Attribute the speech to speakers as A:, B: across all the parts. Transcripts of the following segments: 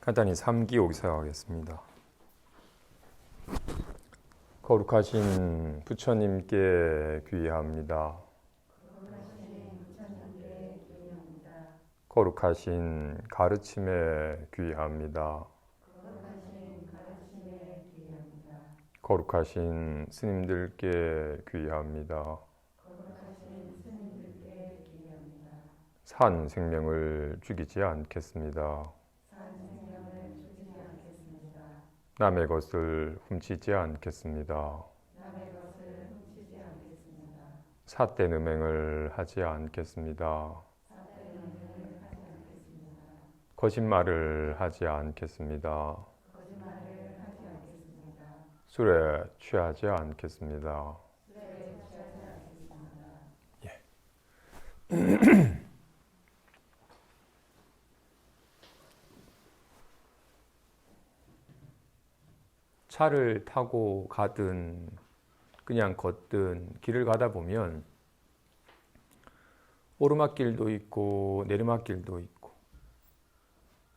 A: 간단히 3기옥 사용하겠습니다. 거룩하신 부처님께 귀의합니다. 거룩하신 가르침에 귀의합니다. 거룩하신 스님들께 귀의합니다. 산 생명을 죽이지 않겠습니다. 남의 것을 훔치지 않겠습니다. 삿된 음행을 하지 않겠습니다. 거짓말을 하지 않겠습니다. 술에 취하지 않겠습니다. 예. 차를 타고 가든 그냥 걷든 길을 가다 보면 오르막길도 있고 내리막길도 있고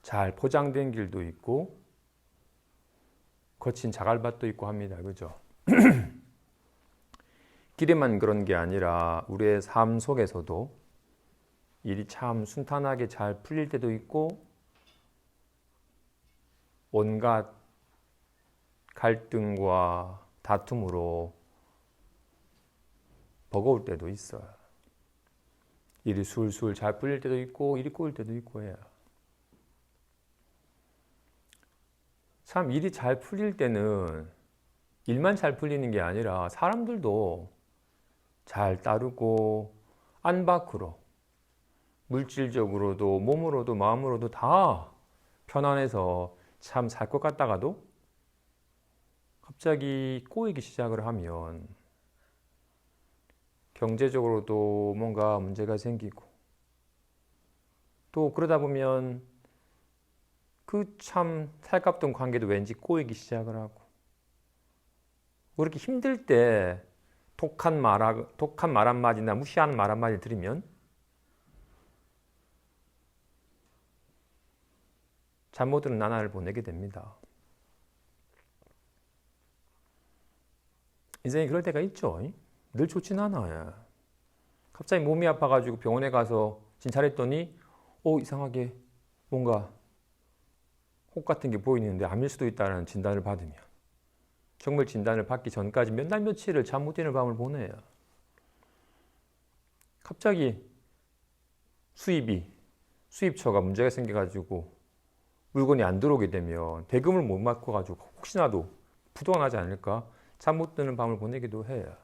A: 잘 포장된 길도 있고 거친 자갈밭도 있고 합니다. 그죠? 길에만 그런 게 아니라 우리의 삶 속에서도 일이 참 순탄하게 잘 풀릴 때도 있고 온갖 갈등과 다툼으로 버거울 때도 있어요. 일이 술술 잘 풀릴 때도 있고 일이 꼬일 때도 있고 해요. 참 일이 잘 풀릴 때는 일만 잘 풀리는 게 아니라 사람들도 잘 따르고 안팎으로 물질적으로도 몸으로도 마음으로도 다 편안해서 참 살 것 같다가도 갑자기 꼬이기 시작을 하면 경제적으로도 뭔가 문제가 생기고 또 그러다 보면 그 참 살갑던 관계도 왠지 꼬이기 시작을 하고 그렇게 힘들 때 독한 말 한마디나 무시하는 말 한마디 들으면 잘못 들은 나날을 보내게 됩니다. 인생이 그럴 때가 있죠. 늘 좋진 않아요. 갑자기 몸이 아파가지고 병원에 가서 진찰했더니 이상하게 뭔가 혹 같은 게 보이는데 암일 수도 있다는 진단을 받으면 정말 진단을 받기 전까지 몇 날 며칠을 잠 못 드는 밤을 보내요. 갑자기 수입처가 문제가 생겨가지고 물건이 안 들어오게 되면 대금을 못 맡아가지고 혹시나도 부도가 나지 않을까 잠 못 드는 밤을 보내기도 해요.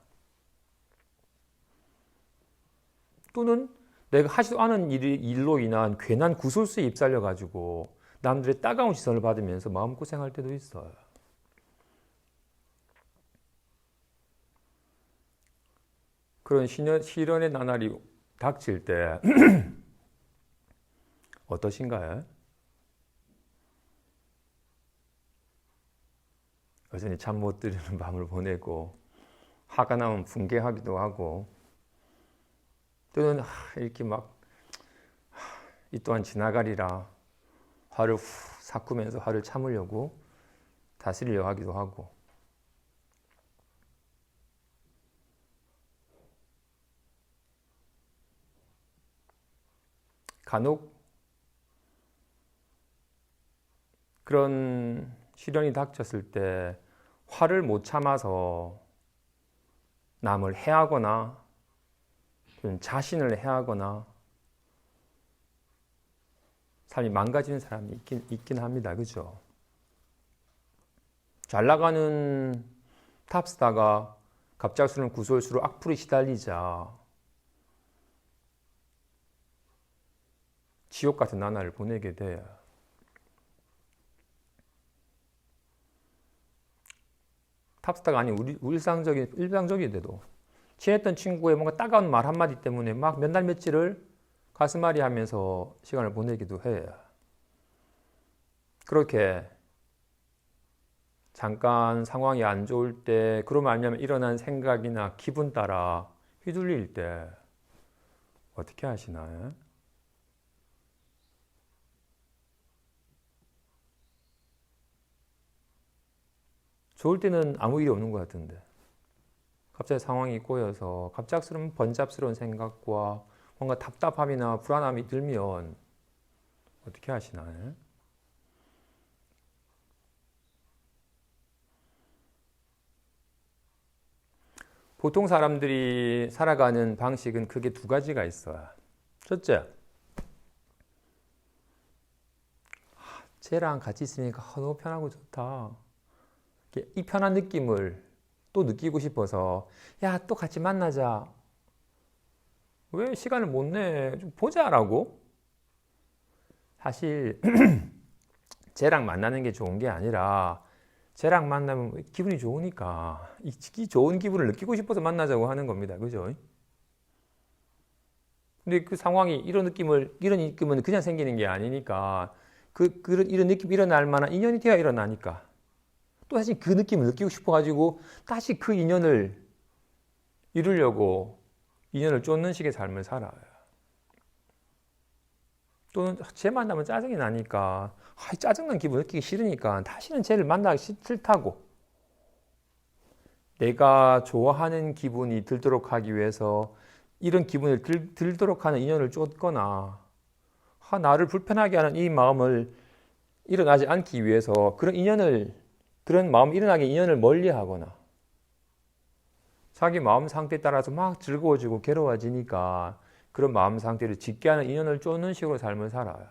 A: 또는 내가 하지도 않은 일로 인한 괜한 구설수에 휩쓸려가지고 남들의 따가운 시선을 받으면서 마음고생할 때도 있어요. 그런 시련의 나날이 닥칠 때 어떠신가요? 여전히 잠 못 드는 밤을 보내고 화가 나면 분개하기도 하고 또는 이렇게 이 또한 지나가리라 화를 후 삭으면서 화를 참으려고 다스리려고 하기도 하고 간혹 그런 시련이 닥쳤을 때 화를 못 참아서 남을 해하거나 자신을 해하거나 삶이 망가지는 사람이 있긴 합니다. 그죠? 잘 나가는 탑스타가 갑작스러운 구설수로 악플이 시달리자 지옥 같은 나날을 보내게 돼요. 탑스타가 아닌 일상적인데도 친했던 친구의 뭔가 따가운 말 한마디 때문에 막 몇 날 며칠을 가슴앓이 하면서 시간을 보내기도 해요. 그렇게 잠깐 상황이 안 좋을 때 그로 말미암아 일어난 생각이나 기분 따라 휘둘릴 때 어떻게 하시나요? 좋을 때는 아무 일이 없는 것 같은데 갑자기 상황이 꼬여서 갑작스러운 번잡스러운 생각과 뭔가 답답함이나 불안함이 들면 어떻게 하시나요? 보통 사람들이 살아가는 방식은 크게 두 가지가 있어요. 첫째, 쟤랑 같이 있으니까 너무 편하고 좋다. 이 편한 느낌을 또 느끼고 싶어서 야, 또 같이 만나자. 왜 시간을 못 내? 좀 보자라고. 사실 쟤랑 만나는 게 좋은 게 아니라 쟤랑 만나면 기분이 좋으니까 이 좋은 기분을 느끼고 싶어서 만나자고 하는 겁니다. 그죠? 근데 그 상황이 이런 느낌은 그냥 생기는 게 아니니까 이런 느낌이 일어날 만한 인연이 되어 일어나니까 또 다시 그 느낌을 느끼고 싶어가지고 다시 그 인연을 이루려고 인연을 쫓는 식의 삶을 살아요. 또는 쟤 만나면 짜증이 나니까 짜증난 기분 느끼기 싫으니까 다시는 쟤를 만나기 싫다고 내가 좋아하는 기분이 들도록 하기 위해서 이런 기분을 들도록 하는 인연을 쫓거나 나를 불편하게 하는 이 마음을 일어나지 않기 위해서 그런 마음이 일어나게 인연을 멀리하거나 자기 마음 상태에 따라서 막 즐거워지고 괴로워지니까 그런 마음 상태를 짓게 하는 인연을 쫓는 식으로 삶을 살아요.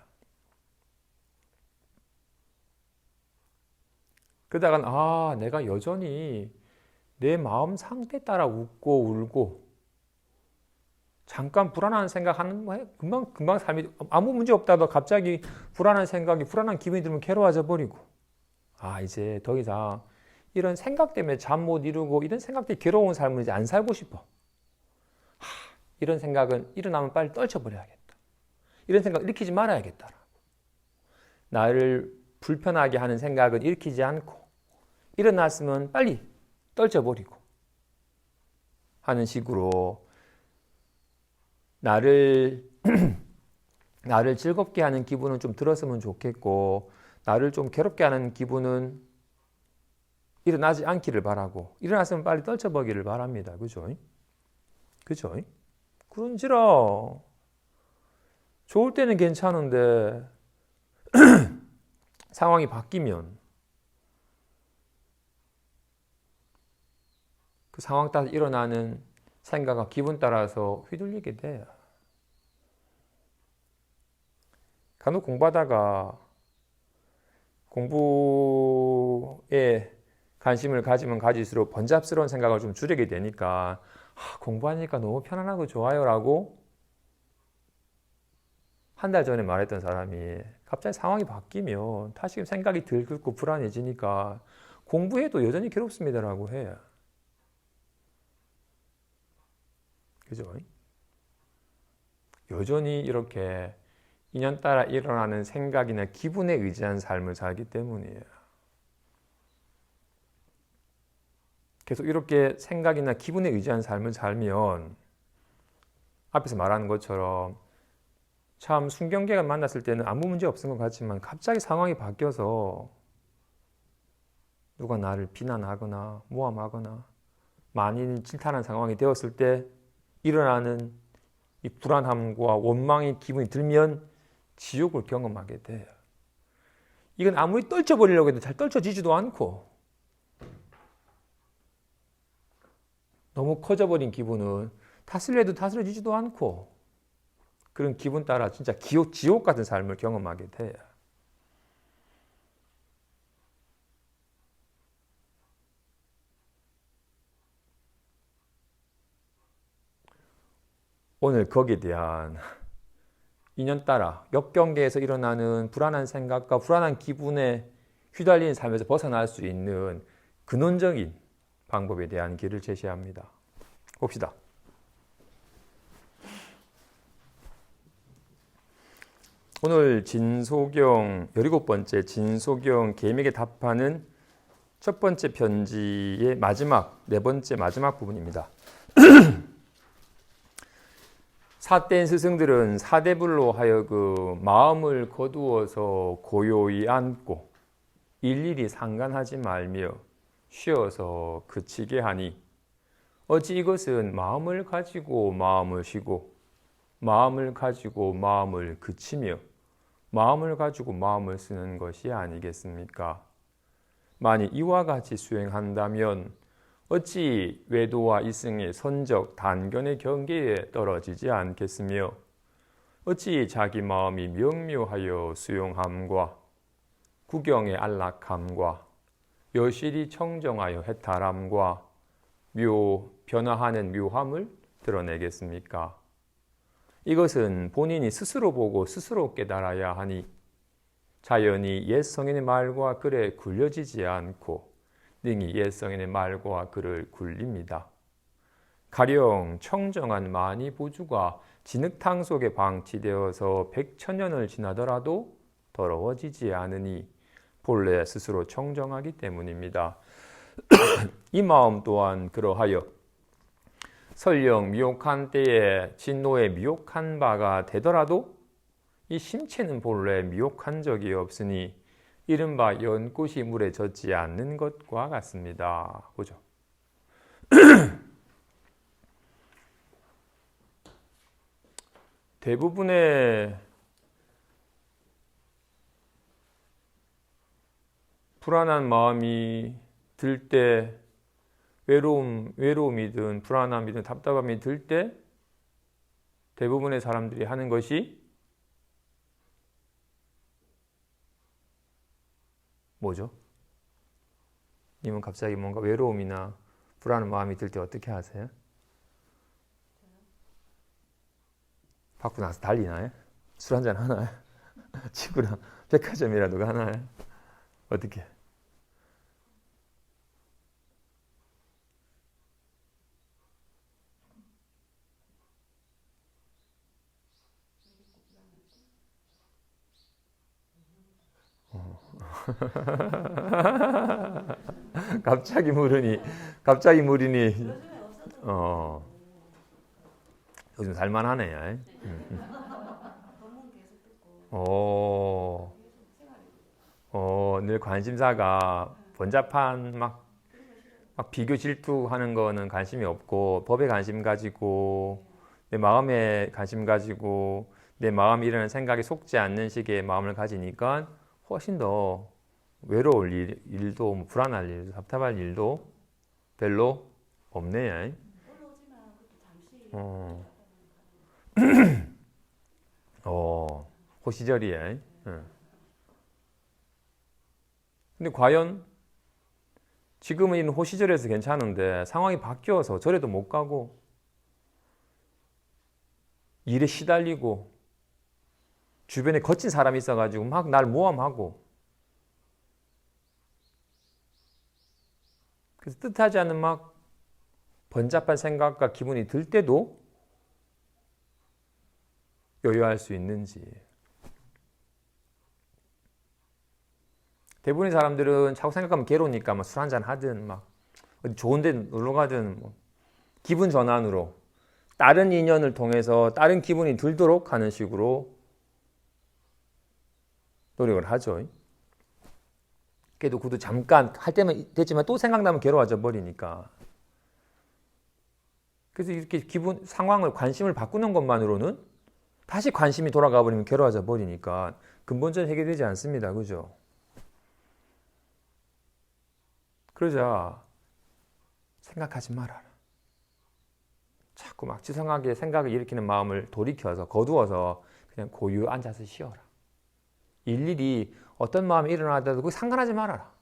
A: 그러다가 내가 여전히 내 마음 상태에 따라 웃고 울고 잠깐 불안한 생각하는 금방 삶이 아무 문제 없다도 갑자기 불안한 생각이 불안한 기분이 들면 괴로워져 버리고 이제 더 이상 이런 생각 때문에 잠 못 이루고 이런 생각 때문에 괴로운 삶을 이제 안 살고 싶어. 이런 생각은 일어나면 빨리 떨쳐버려야겠다. 이런 생각 일으키지 말아야겠다. 나를 불편하게 하는 생각은 일으키지 않고 일어났으면 빨리 떨쳐버리고 하는 식으로 나를 즐겁게 하는 기분은 좀 들었으면 좋겠고 나를 좀 괴롭게 하는 기분은 일어나지 않기를 바라고 일어났으면 빨리 떨쳐버리기를 바랍니다. 그죠? 그죠? 그런지라 좋을 때는 괜찮은데 상황이 바뀌면 그 상황 따라 일어나는 생각과 기분 따라서 휘둘리게 돼요. 간혹 공부하다가 공부에 관심을 가지면 가질수록 번잡스러운 생각을 좀 줄이게 되니까 공부하니까 너무 편안하고 좋아요 라고 한 달 전에 말했던 사람이 갑자기 상황이 바뀌면 다시 생각이 들끓고 불안해지니까 공부해도 여전히 괴롭습니다 라고 해요. 그죠? 여전히 이렇게 인연 따라 일어나는 생각이나 기분에 의지한 삶을 살기 때문이에요. 계속 이렇게 생각이나 기분에 의지한 삶을 살면 앞에서 말하는 것처럼 참 순경계가 만났을 때는 아무 문제 없은 것 같지만 갑자기 상황이 바뀌어서 누가 나를 비난하거나 모함하거나 많이 질타하는 상황이 되었을 때 일어나는 이 불안함과 원망의 기분이 들면 지옥을 경험하게 돼요. 이건 아무리 떨쳐버리려고 해도 잘 떨쳐지지도 않고 너무 커져버린 기분은 다스려도 다스려지지도 않고 그런 기분 따라 진짜 지옥 같은 삶을 경험하게 돼요. 오늘 거기에 대한 인연 따라 역경계에서 일어나는 불안한 생각과 불안한 기분에 휘달리는 삶에서 벗어날 수 있는 근원적인 방법에 대한 길을 제시합니다. 봅시다. 오늘 진소경 17번째 진소경 계명에 답하는 첫 번째 편지의 마지막 네 번째 마지막 부분입니다. 삿된 스승들은 사대불로 하여금 마음을 거두어서 고요히 앉고 일일이 상관하지 말며 쉬어서 그치게 하니 어찌 이것은 마음을 가지고 마음을 쉬고 마음을 가지고 마음을 그치며 마음을 가지고 마음을 쓰는 것이 아니겠습니까? 만일 이와 같이 수행한다면 어찌 외도와 이승의 선적 단견의 경계에 떨어지지 않겠으며 어찌 자기 마음이 명묘하여 수용함과 구경의 안락함과 여실히 청정하여 해탈함과 변화하는 묘함을 드러내겠습니까? 이것은 본인이 스스로 보고 스스로 깨달아야 하니 자연히 옛 성인의 말과 글에 굴려지지 않고 능히 옛 성인의 말과 글을 굴립니다. 가령 청정한 만이 보주가 진흙탕 속에 방치되어서 100천년을 지나더라도 더러워지지 않으니 본래 스스로 청정하기 때문입니다. 이 마음 또한 그러하여 설령 미혹한 때에 진노에 미혹한 바가 되더라도 이 심체는 본래 미혹한 적이 없으니 이른바 연꽃이 물에 젖지 않는 것과 같습니다. 보죠. 대부분의 불안한 마음이 들 때, 외로움이든 불안함이든 답답함이 들 때 대부분의 사람들이 하는 것이 뭐죠? 님은 갑자기 뭔가 외로움이나 불안한 마음이 들 때 어떻게 하세요? 받고 나서 달리나요? 술 한잔 하나요? 친구랑 백화점이라도 가나요? 어떻게? 갑자기 물으니 요즘 살만하네. 늘 관심사가 번잡한 막 비교 질투하는 거는 관심이 없고 법에 관심 가지고 내 마음에 관심 가지고 내 마음이 이러는 생각에 속지 않는 식의 마음을 가지니까 훨씬 더 외로울 일도 불안할 일도 답답할 일도 별로 없네. 호시절이에. 근데 과연 지금은 있는 호시절에서 괜찮은데 상황이 바뀌어서 절에도 못 가고 일에 시달리고 주변에 거친 사람이 있어가지고 막 날 모함하고 그래서 뜻하지 않은 막 번잡한 생각과 기분이 들 때도 여유할 수 있는지. 대부분의 사람들은 자꾸 생각하면 괴로우니까 막 술 한잔 하든 막 어디 좋은 데 놀러 가든 뭐 기분 전환으로 다른 인연을 통해서 다른 기분이 들도록 하는 식으로 노력을 하죠. 그래도 그도 잠깐 할 때면 됐지만 또 생각나면 괴로워져 버리니까. 그래서 이렇게 상황을 관심을 바꾸는 것만으로는 다시 관심이 돌아가 버리면 괴로워져 버리니까 근본적으로 해결되지 않습니다. 그죠? 그러자 생각하지 말아라. 자꾸 막 지성하게 생각을 일으키는 마음을 돌이켜서 거두어서 그냥 고유 앉아서 쉬어라. 일일이 어떤 마음이 일어나더라도 그거 상관하지 말아라.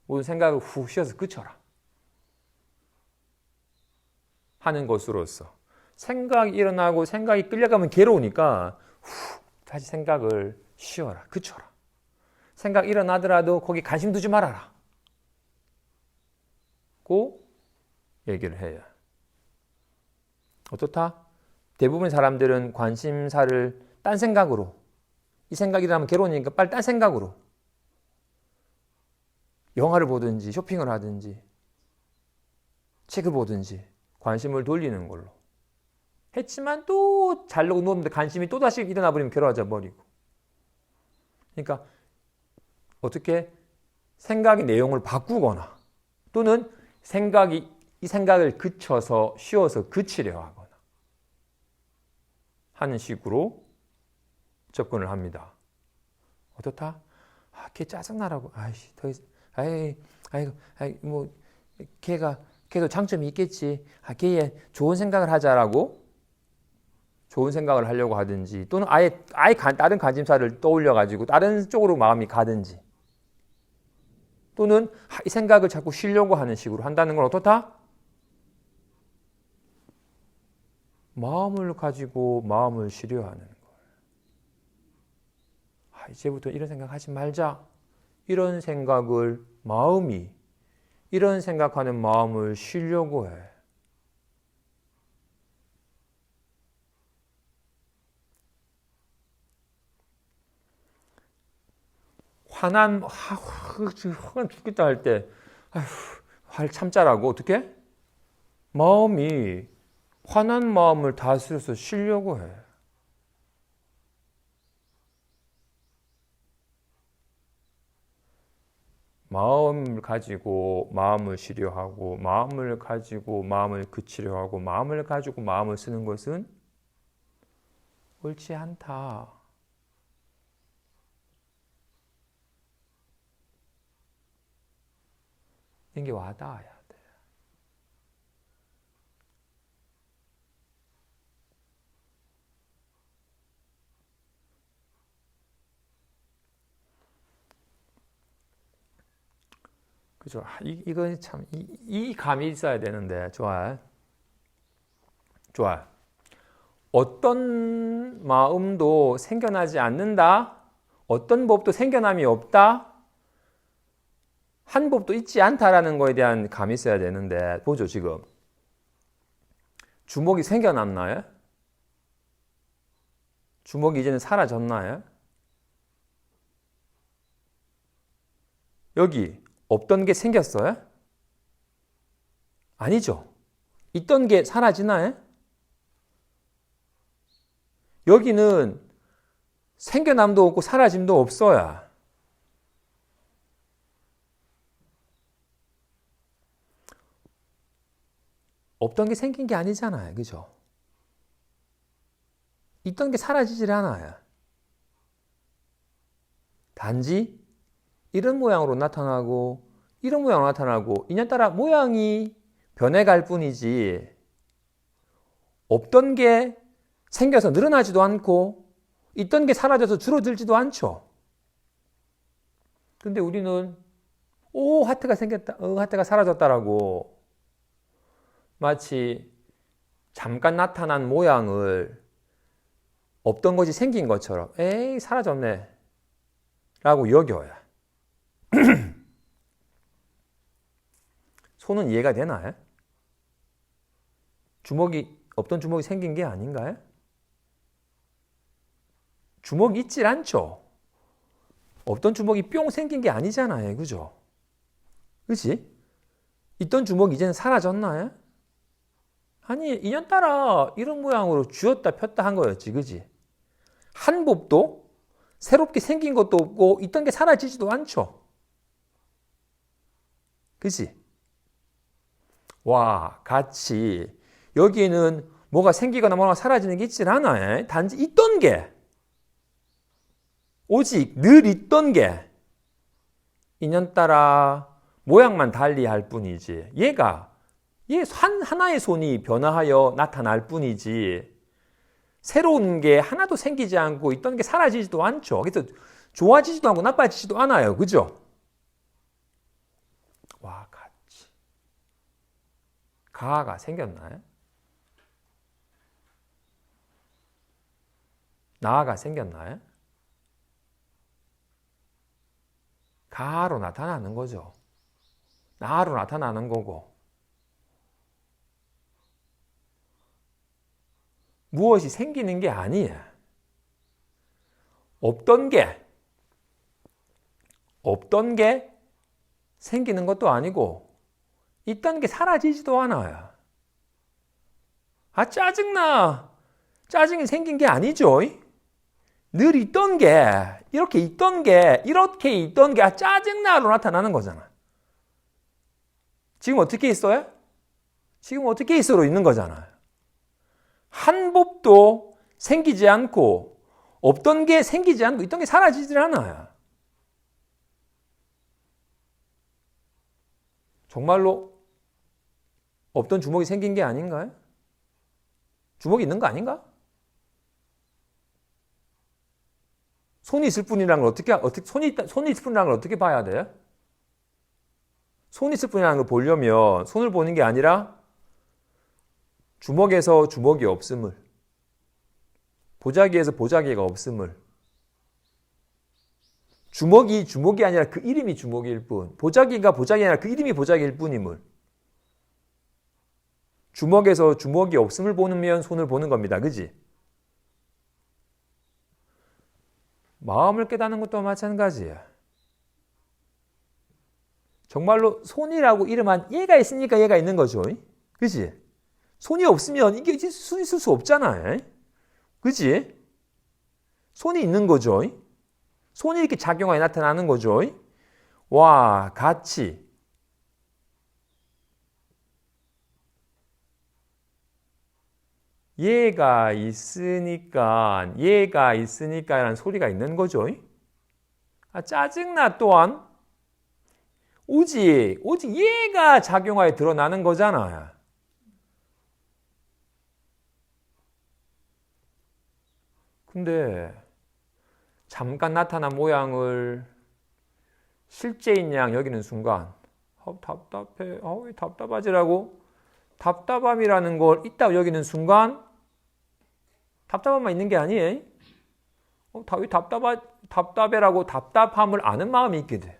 A: 모든 생각을 후 쉬어서 그쳐라. 하는 것으로서 생각이 일어나고 생각이 끌려가면 괴로우니까 다시 생각을 쉬어라. 그쳐라. 생각 일어나더라도 거기 관심 두지 말아라. 고 얘기를 해요. 어떻다? 대부분의 사람들은 관심사를 딴 생각으로 이 생각이 일어나면 괴로우니까 빨리 딴 생각으로 영화를 보든지 쇼핑을 하든지 책을 보든지 관심을 돌리는 걸로 했지만 또 자려고 누웠는데 관심이 또다시 일어나 버리면 괴로워져 버리고 그러니까 어떻게 생각의 내용을 바꾸거나 또는 이 생각을 그쳐서 쉬어서 그치려 하거나 하는 식으로 접근을 합니다. 어떻다? 걔 짜증나라고. 아이씨, 뭐 걔도 장점이 있겠지. 걔의 좋은 생각을 하자라고 좋은 생각을 하려고 하든지, 또는 아예 다른 관심사를 떠올려 가지고 다른 쪽으로 마음이 가든지, 또는 이 생각을 자꾸 쉬려고 하는 식으로 한다는 건 어떻다? 마음을 가지고 마음을 쉬려 하는 걸. 이제부터 이런 생각 하지 말자. 이런 생각을 이런 생각하는 마음을 쉬려고 해. 화난 죽겠다 할 때 화를 참자라고 어떻게? 마음이 화난 마음을 다스려서 쉬려고 해. 마음을 가지고 마음을 쉬려 하고, 마음을 가지고 마음을 그치려 하고, 마음을 가지고 마음을 쓰는 것은 옳지 않다. 이게 와닿아야 돼. 그죠? 이건 참, 이 감이 있어야 되는데, 좋아. 어떤 마음도 생겨나지 않는다? 어떤 법도 생겨남이 없다? 한 법도 있지 않다라는 거에 대한 감이 있어야 되는데, 보죠, 지금. 주먹이 생겨났나요? 주먹이 이제는 사라졌나요? 여기 없던 게 생겼어요? 아니죠. 있던 게 사라지나요? 여기는 생겨남도 없고 사라짐도 없어요. 없던 게 생긴 게 아니잖아요. 그죠? 있던 게 사라지질 않아요. 단지 이런 모양으로 나타나고 이런 모양으로 나타나고 인연따라 모양이 변해갈 뿐이지, 없던 게 생겨서 늘어나지도 않고 있던 게 사라져서 줄어들지도 않죠. 근데 우리는 하트가 생겼다, 하트가 사라졌다라고 마치 잠깐 나타난 모양을 없던 것이 생긴 것처럼 에이 사라졌네 라고 여겨요. 손은 이해가 되나요? 없던 주먹이 생긴 게 아닌가요? 주먹이 있질 않죠. 없던 주먹이 뿅 생긴 게 아니잖아요. 그죠? 그치? 있던 주먹이 이제는 사라졌나요? 아니, 인연따라 이런 모양으로 쥐었다 폈다 한 거였지. 그지? 한 법도 새롭게 생긴 것도 없고 있던 게 사라지지도 않죠. 그지? 와, 같이 여기에는 뭐가 생기거나 뭐가 사라지는 게 있질 않아요. 단지 있던 게, 오직 늘 있던 게 인연따라 모양만 달리할 뿐이지, 얘 하나의 손이 변화하여 나타날 뿐이지 새로운 게 하나도 생기지 않고 있던 게 사라지지도 않죠. 그래서 좋아지지도 않고 나빠지지도 않아요. 그죠? 와, 같이 가가 생겼나요? 나가 생겼나요? 가로 나타나는 거죠. 나로 나타나는 거고, 무엇이 생기는 게 아니에요. 없던 게 생기는 것도 아니고 있던 게 사라지지도 않아요. 짜증나. 짜증이 생긴 게 아니죠. 늘 있던 게, 이렇게 있던 게 짜증나로 나타나는 거잖아. 지금 어떻게 있어요? 지금 어떻게 있어로 있는 거잖아요. 한 법도 생기지 않고 없던 게 생기지 않고 있던 게 사라지질 않아요. 정말로 없던 주먹이 생긴 게 아닌가요? 주먹이 있는 거 아닌가? 손이 있을 뿐이라는 걸 손이 있을 뿐이라는 걸 어떻게 봐야 돼요? 손이 있을 뿐이라는 걸 보려면 손을 보는 게 아니라 주먹에서 주먹이 없음을, 보자기에서 보자기가 없음을, 주먹이 아니라 그 이름이 주먹일 뿐, 보자기가 보자기 아니라 그 이름이 보자기일 뿐임을, 주먹에서 주먹이 없음을 보면 손을 보는 겁니다. 그지? 마음을 깨닫는 것도 마찬가지야. 정말로 손이라고 이름한 얘가 있으니까 얘가 있는 거죠. 그지? 손이 없으면 이게 손이 있을 수 없잖아요. 그지? 손이 있는 거죠. 손이 이렇게 작용하여 나타나는 거죠. 와, 같이. 얘가 있으니까 라는 소리가 있는 거죠. 짜증나 또한 오직 얘가 작용하여 드러나는 거잖아요. 근데 잠깐 나타난 모양을 실제인 양 여기는 순간 답답해, 왜 답답하지라고 답답함이라는 걸 있다고 여기는 순간 답답함만 있는 게 아니에요. 왜 답답해라고 답답함을 아는 마음이 있게 돼.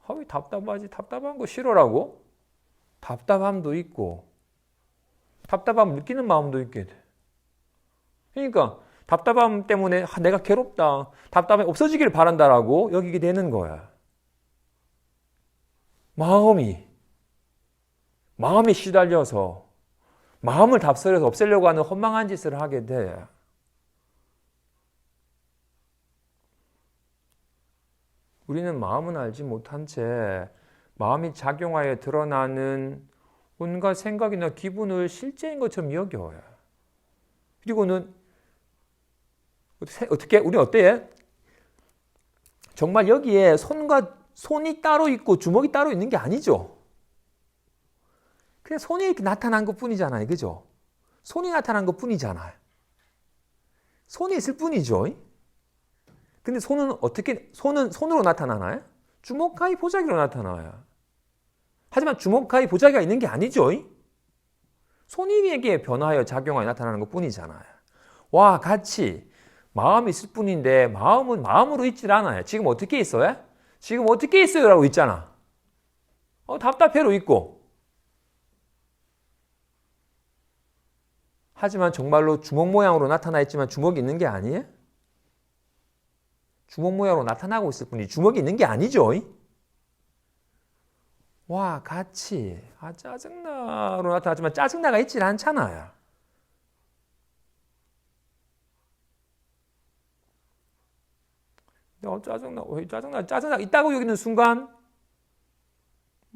A: 왜 답답하지? 답답한 거 싫어라고? 답답함도 있고 답답함 느끼는 마음도 있게 돼. 그러니까 답답함 때문에 내가 괴롭다, 답답함이 없어지기를 바란다라고 여기게 되는 거야. 마음이 시달려서 마음을 답설해서 없애려고 하는 허망한 짓을 하게 돼. 우리는 마음은 알지 못한 채 마음이 작용하여 드러나는 온갖 생각이나 기분을 실제인 것처럼 여겨요. 그리고는 어떻게 우리 어때요? 정말 여기에 손이 따로 있고 주먹이 따로 있는 게 아니죠. 그냥 손이 이렇게 나타난 것 뿐이잖아요. 그죠? 손이 나타난 것 뿐이잖아요. 손이 있을 뿐이죠. 근데 손으로 나타나나요? 주먹하이 보자기로 나타나요. 하지만 주먹하이 보자기가 있는 게 아니죠. 손이에게 변화하여 작용하여 나타나는 것 뿐이잖아요. 와, 같이 마음이 있을 뿐인데 마음은 마음으로 있질 않아요. 지금 어떻게 있어요? 지금 어떻게 있어요? 라고 있잖아. 답답해로 있고. 하지만 정말로 주먹 모양으로 나타나 있지만 주먹이 있는 게 아니에요? 주먹 모양으로 나타나고 있을 뿐이지 주먹이 있는 게 아니죠. 와, 같이 짜증나로 나타나지만 짜증나가 있질 않잖아요. 짜증나 있다고 여기는 순간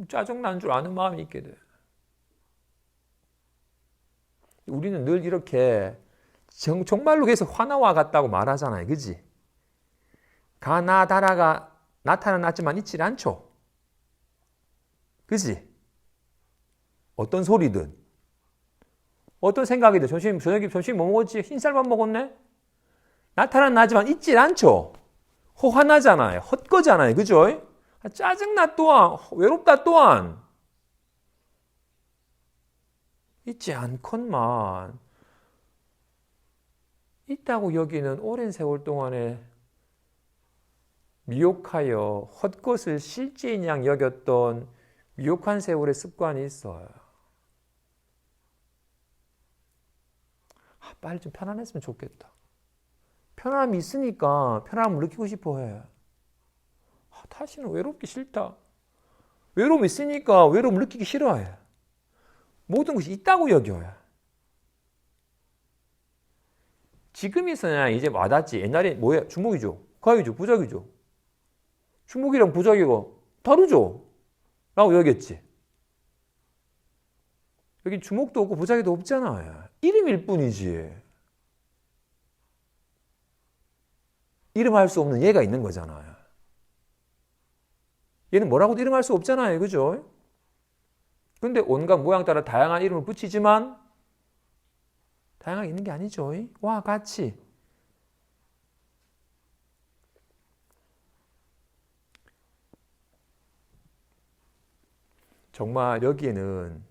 A: 짜증나는 줄 아는 마음이 있게 돼. 우리는 늘 이렇게 정말로 그래서 화나와 같다고 말하잖아요. 그지? 가나다라가 나타났지만 있질 않죠. 그지? 어떤 소리든 어떤 생각이든 점심 뭐 먹었지? 흰쌀밥 먹었네? 나타나지만 있질 않죠. 화나잖아요. 헛거잖아요. 그죠? 짜증나 또한 외롭다 또한 있지 않건만 있다고 여기는 오랜 세월 동안에 미혹하여 헛것을 실제인 양 여겼던 미혹한 세월의 습관이 있어요. 빨리 좀 편안했으면 좋겠다. 편안함이 있으니까 편안함을 느끼고 싶어 해. 다시는 외롭기 싫다. 외로움이 있으니까 외로움을 느끼기 싫어해. 모든 것이 있다고 여겨요. 지금에서야 이제 와닿지. 옛날에 뭐야? 주먹이죠. 가위죠. 부적이죠. 주목이랑 보자기가 다르죠? 라고 여겼지. 여기 주목도 없고 보자기도 없잖아. 이름일 뿐이지. 이름할 수 없는 얘가 있는 거잖아요. 얘는 뭐라고도 이름할 수 없잖아요. 그죠? 근데 온갖 모양 따라 다양한 이름을 붙이지만 다양하게 있는 게 아니죠. 와 같이. 정말 여기에는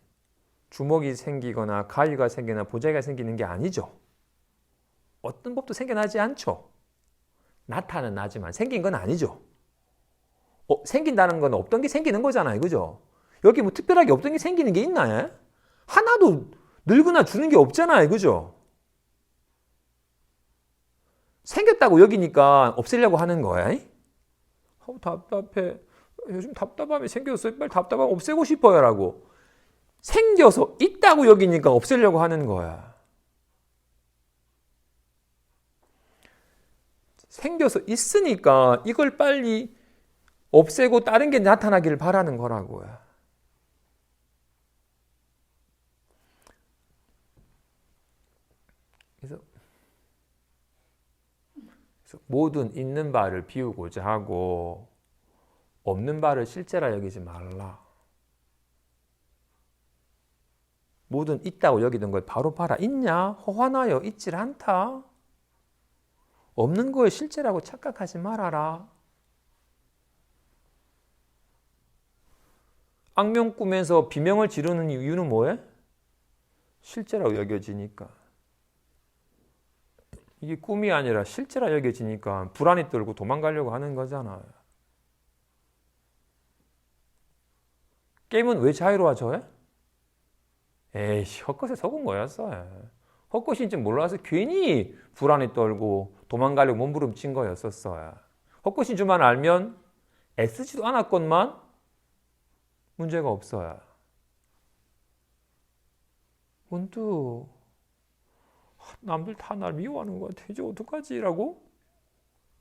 A: 주먹이 생기거나 가위가 생기거나 보자기가 생기는 게 아니죠. 어떤 법도 생겨나지 않죠. 나타는 나지만 생긴 건 아니죠. 생긴다는 건 없던 게 생기는 거잖아요. 그죠? 여기 뭐 특별하게 없던 게 생기는 게 있나요? 하나도 늙거나 주는 게 없잖아요. 그죠? 생겼다고 여기니까 없애려고 하는 거야. 답답해. 요즘 답답함이 생겼어요. 빨리 답답함 없애고 싶어요. 라고. 생겨서 있다고 여기니까 없애려고 하는 거야. 생겨서 있으니까 이걸 빨리 없애고 다른 게 나타나기를 바라는 거라고요. 그래서 모든 있는 바를 비우고자 하고 없는 바를 실제라 여기지 말라. 모든 있다고 여기던 걸 바로 봐라. 있냐? 허환하여 있질 않다. 없는 거에 실제라고 착각하지 말아라. 악명 꾸면서 비명을 지르는 이유는 뭐예요? 실제라고 여겨지니까. 이게 꿈이 아니라 실제라 여겨지니까 불안이 떨고 도망가려고 하는 거잖아요. 게임은 왜 자유로워져요? 에이씨, 헛것에 속은 거였어요. 헛것인 줄 몰라서 괜히 불안이 떨고 도망가려고 몸부림친 거였었어요. 헛것인 줄만 알면 애쓰지도 않았건만 문제가 없어요. 문득 남들 다 날 미워하는 것 같아. 이제 어떡하지? 라고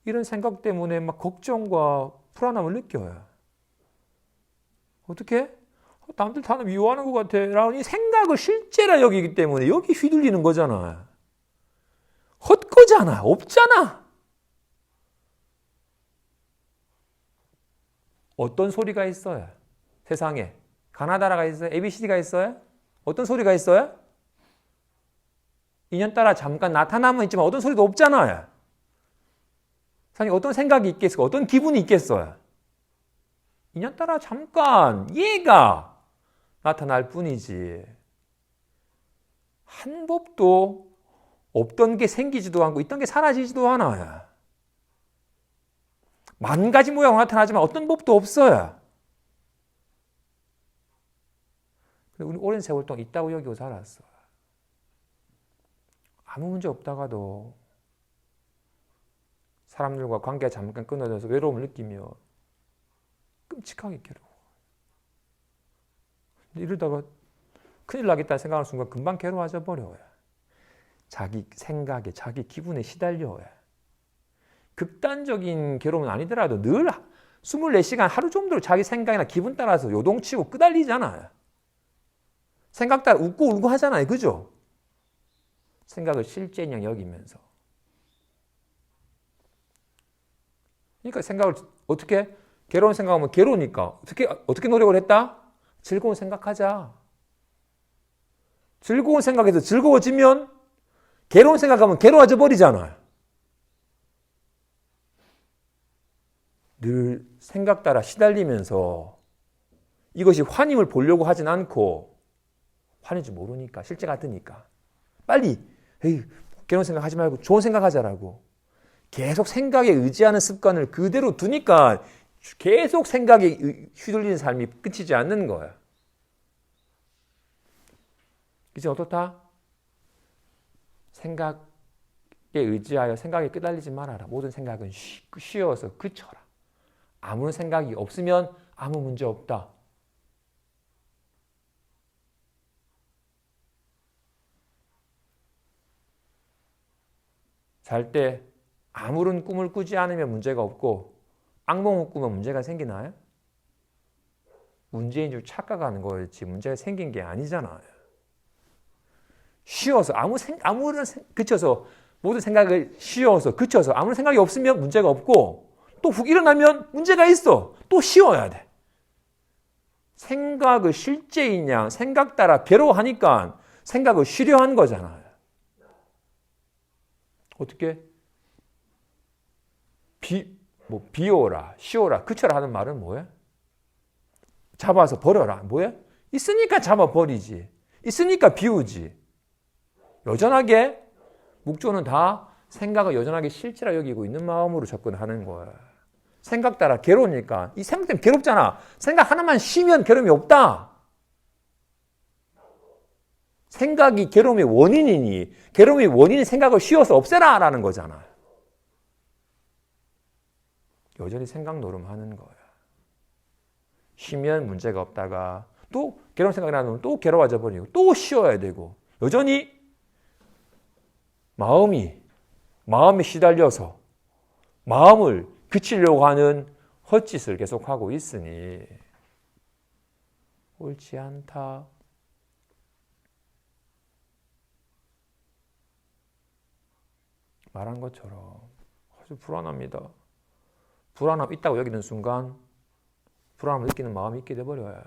A: 이런 생각 때문에 막 걱정과 불안함을 느껴요. 어떻게? 남들 다 날 미워하는 것 같아. 라는 이 생각을 실제라 여기기 때문에 여기 휘둘리는 거잖아. 헛거잖아. 없잖아. 어떤 소리가 있어요? 세상에. 가나다라가 있어요? ABCD가 있어요? 어떤 소리가 있어요? 인연 따라 잠깐 나타나면 있지만 어떤 소리도 없잖아요. 사실 어떤 생각이 있겠어요? 어떤 기분이 있겠어요? 인연 따라 잠깐 얘가 나타날 뿐이지. 한 법도 없던 게 생기지도 않고 있던 게 사라지지도 않아요. 만 가지 모양으로 나타나지만 어떤 법도 없어요. 우리 오랜 세월 동안 있다고 여기고 살았어. 아무 문제 없다가도 사람들과 관계가 잠깐 끊어져서 외로움을 느끼며 끔찍하게 괴로워. 이러다가 큰일 나겠다는 생각하는 순간 금방 괴로워져 버려요. 자기 생각에, 자기 기분에 시달려요. 극단적인 괴로움은 아니더라도 늘 24시간 하루 정도로 자기 생각이나 기분 따라서 요동치고 끄달리잖아요. 생각 따라 웃고 울고 하잖아요. 그죠? 생각을 실제냐 여기면서. 그러니까 생각을 어떻게? 괴로운 생각하면 괴로우니까. 어떻게 노력을 했다? 즐거운 생각하자. 즐거운 생각에서 즐거워지면 괴로운 생각하면 괴로워져 버리잖아요. 늘 생각 따라 시달리면서 이것이 환임을 보려고 하진 않고 환인 줄 모르니까 실제 같으니까 빨리 괴로운 생각 하지 말고 좋은 생각 하자라고 계속 생각에 의지하는 습관을 그대로 두니까 계속 생각에 휘둘리는 삶이 끝이지 않는 거야. 이제 어떻다? 생각에 의지하여 생각에 끄달리지 말아라. 모든 생각은 쉬어서 그쳐라. 아무런 생각이 없으면 아무 문제 없다. 잘 때 아무런 꿈을 꾸지 않으면 문제가 없고 악몽을 꾸면 문제가 생기나요? 문제인 줄 착각하는 거였지 문제가 생긴 게 아니잖아요. 쉬어서 아무런 그쳐서 모든 생각을 쉬어서 그쳐서 아무런 생각이 없으면 문제가 없고 또 훅 일어나면 문제가 있어. 또 쉬어야 돼. 생각을 실제인 양 생각 따라 괴로워하니까 생각을 쉬려 한 거잖아요. 어떻게? 비워라, 쉬어라, 그쳐라 하는 말은 뭐야? 잡아서 버려라. 뭐야? 있으니까 잡아버리지. 있으니까 비우지. 여전하게 묵조는 다 생각을 여전하게 실제라 여기고 있는 마음으로 접근하는 거야. 생각 따라 괴로우니까. 이 생각 때문에 괴롭잖아. 생각 하나만 쉬면 괴로움이 없다. 생각이 괴로움의 원인이니 괴로움의 원인이 생각을 쉬어서 없애라 라는 거잖아. 여전히 생각 노름하는 거야. 쉬면 문제가 없다가 또 괴로운 생각이 나면 또 괴로워져 버리고 또 쉬어야 되고 여전히 마음이 시달려서 마음을 그치려고 하는 헛짓을 계속하고 있으니 옳지 않다. 말한 것처럼 아주 불안합니다. 불안함 있다고 여기는 순간 불안함을 느끼는 마음이 있게 돼버려요.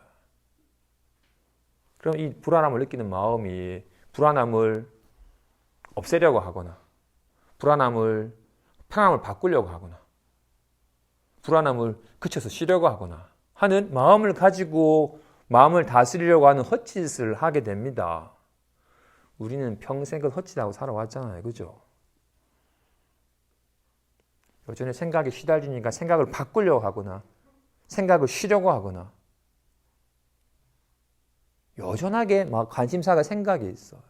A: 그럼 이 불안함을 느끼는 마음이 불안함을 없애려고 하거나 불안함을 편함을 바꾸려고 하거나 불안함을 그쳐서 쉬려고 하거나 하는 마음을 가지고 마음을 다스리려고 하는 헛짓을 하게 됩니다. 우리는 평생 그 헛짓하고 살아왔잖아요. 그죠? 여전히 생각이 시달리니까 생각을 바꾸려고 하거나 생각을 쉬려고 하거나 여전하게 막 관심사가 생각에 있어요.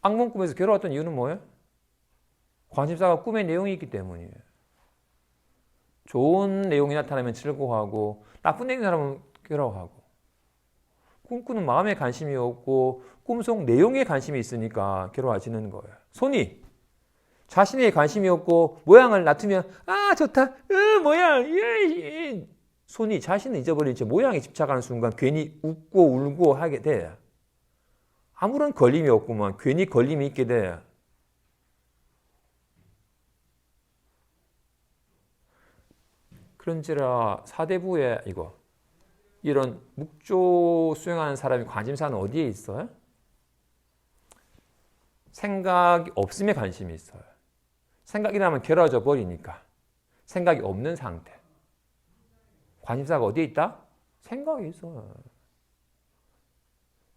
A: 악몽 꿈에서 괴로웠던 이유는 뭐예요? 관심사가 꿈의 내용이 있기 때문이에요. 좋은 내용이 나타나면 즐거워하고 나쁜 내용이 나타나면 괴로워하고 꿈꾸는 마음에 관심이 없고 꿈속 내용에 관심이 있으니까 괴로워지는 거예요. 손이 자신에게 관심이 없고 모양을 놔두면 아 좋다 모양 손이 자신을 잊어버린 채 모양에 집착하는 순간 괜히 웃고 울고 하게 돼. 아무런 걸림이 없구만 괜히 걸림이 있게 돼. 그런지라 사대부에 이런 묵조 수행하는 사람이 관심사는 어디에 있어요? 생각이 없음에 관심이 있어요. 생각이 나면 괴로워져 버리니까 생각이 없는 상태. 관심사가 어디에 있다? 생각이 있어요.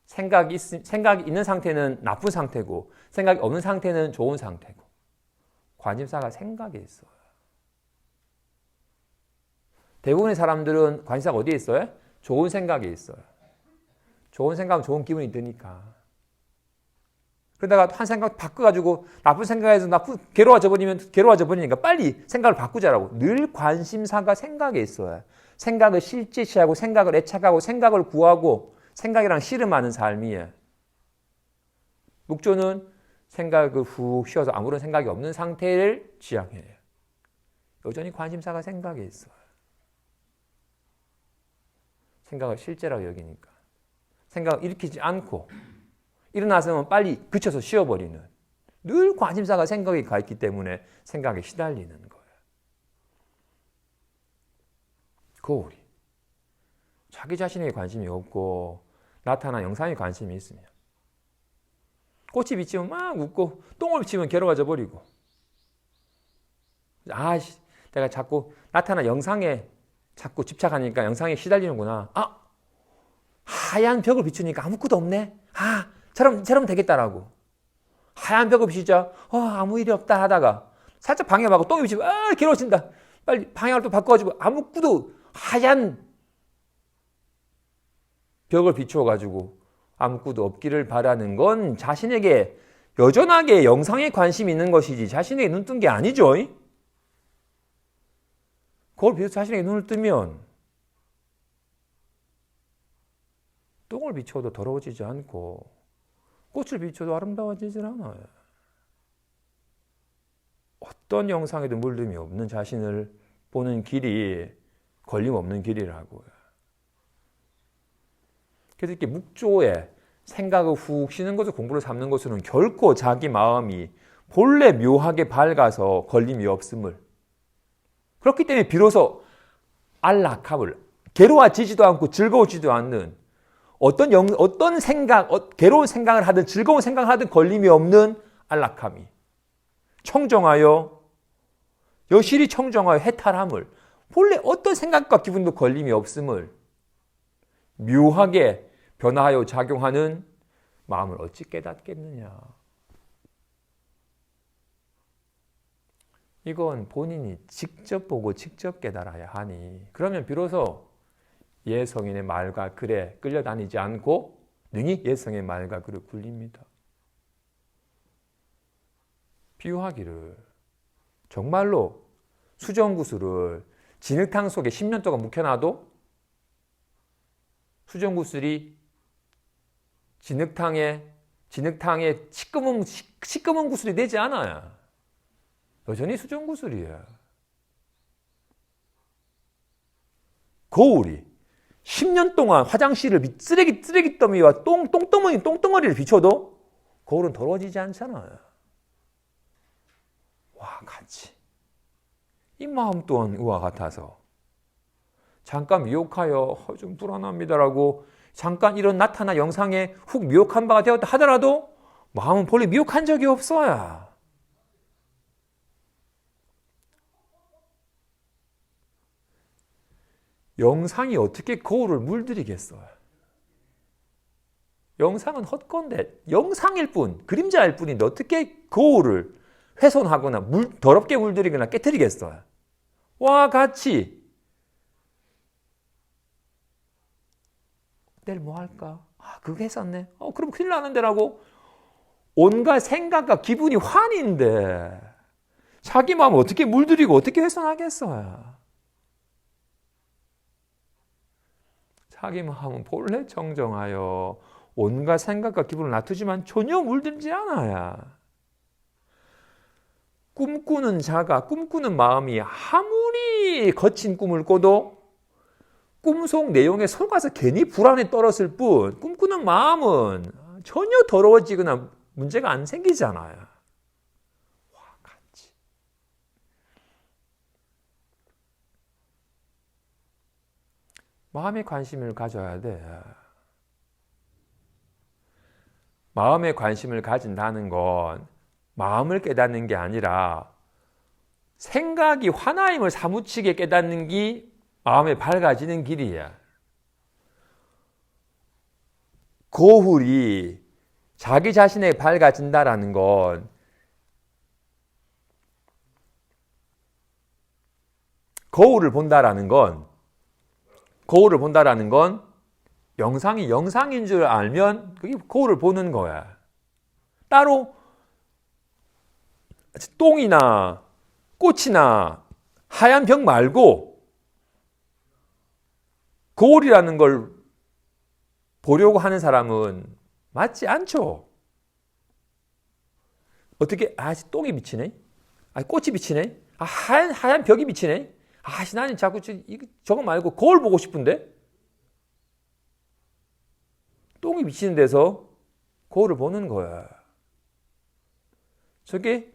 A: 생각이 있는 상태는 나쁜 상태고 생각이 없는 상태는 좋은 상태고 관심사가 생각에 있어요. 대부분의 사람들은 관심사가 어디에 있어요? 좋은 생각에 있어요. 좋은 생각은 좋은 기분이 드니까. 그러다가 한 생각 바꿔가지고 나쁜 생각에서 괴로워져 버리니까 빨리 생각을 바꾸자라고. 늘 관심사가 생각에 있어요. 생각을 실제시하고 생각을 애착하고 생각을 구하고 생각이랑 씨름하는 삶이에요. 묵조는 생각을 훅 쉬어서 아무런 생각이 없는 상태를 지향해요. 여전히 관심사가 생각에 있어요. 생각을 실제라고 여기니까. 생각을 일으키지 않고 일어나서는 빨리 그쳐서 쉬어버리는 늘 관심사가 생각에 가 있기 때문에 생각에 시달리는 거예요. 거울이 자기 자신에게 관심이 없고 나타난 영상에 관심이 있으면 꽃이 비치면 막 웃고 똥을 비치면 괴로워져 버리고 내가 자꾸 나타난 영상에 자꾸 집착하니까 영상에 시달리는구나. 하얀 벽을 비추니까 아무것도 없네. 저러면 되겠다라고. 하얀 벽을 비추자. 아무 일이 없다 하다가 살짝 방해하고 똥이 비치면 괴로워진다. 빨리 방향을 또 바꿔가지고 아무것도 하얀 벽을 비추어가지고 아무것도 없기를 바라는 건 자신에게 여전하게 영상에 관심이 있는 것이지 자신에게 눈 뜬 게 아니죠. 그걸 비춰서 자신에게 눈을 뜨면 똥을 비춰도 더러워지지 않고 꽃을 비춰도 아름다워지질 않아요. 어떤 영상에도 물듦이 없는 자신을 보는 길이 걸림없는 길이라고요. 그래서 이렇게 묵조에 생각을 훅 쉬는 것을 공부로 삼는 것으로는 결코 자기 마음이 본래 묘하게 밝아서 걸림이 없음을, 그렇기 때문에 비로소 안락함을, 괴로워지지도 않고 즐거워지지도 않는 어떤 생각, 괴로운 생각을 하든 즐거운 생각을 하든 걸림이 없는 안락함이 청정하여, 여실히 청정하여 해탈함을, 본래 어떤 생각과 기분도 걸림이 없음을 묘하게 변화하여 작용하는 마음을 어찌 깨닫겠느냐. 이건 본인이 직접 보고 직접 깨달아야 하니, 그러면 비로소 예성인의 말과 글에 끌려다니지 않고 능히 예성의 말과 글에 굴립니다. 비유하기를 정말로 수정구슬을 진흙탕 속에 10년 동안 묵혀놔도 수정구슬이 진흙탕에 시꺼먼 구슬이 되지 않아요. 여전히 수정구슬이에요. 거울이 10년 동안 화장실을 쓰레기 더미와 똥덩어리를 비춰도 거울은 더러워지지 않잖아요. 와, 같이 이 마음 또한 이와 같아서 잠깐 미혹하여 좀 불안합니다라고 잠깐 이런 나타나 영상에 훅 미혹한 바가 되었다 하더라도 마음은 본래 미혹한 적이 없어요. 영상이 어떻게 거울을 물들이겠어요? 영상은 헛건데, 영상일 뿐, 그림자일 뿐인데 어떻게 거울을 훼손하거나 더럽게 물들이거나 깨뜨리겠어요? 와 같이 내일 뭐 할까? 그거 했었네. 그럼 큰일 나는데라고 온갖 생각과 기분이 환인데 자기 마음을 어떻게 물들이고 어떻게 훼손하겠어요? 자기 마음은 본래 정정하여 온갖 생각과 기분을 놔두지만 전혀 물들지 않아요. 꿈꾸는 자가, 꿈꾸는 마음이 아무리 거친 꿈을 꿔도 꿈속 내용에 속아서 괜히 불안에 떨었을 뿐 꿈꾸는 마음은 전혀 더러워지거나 문제가 안 생기잖아요. 와, 같이. 마음에 관심을 가져야 돼. 마음에 관심을 가진다는 건 마음을 깨닫는 게 아니라 생각이 하나임을 사무치게 깨닫는 게 마음에 밝아지는 길이야. 거울이 자기 자신에 밝아진다라는 건 거울을 본다라는 건 영상이 영상인 줄 알면 그게 거울을 보는 거야. 따로 똥이나 꽃이나 하얀 벽 말고 거울이라는 걸 보려고 하는 사람은 맞지 않죠. 어떻게 똥이 비치네? 꽃이 비치네? 하얀 벽이 비치네? 나는 자꾸 저거 말고 거울 보고 싶은데? 똥이 비치는 데서 거울을 보는 거야. 저게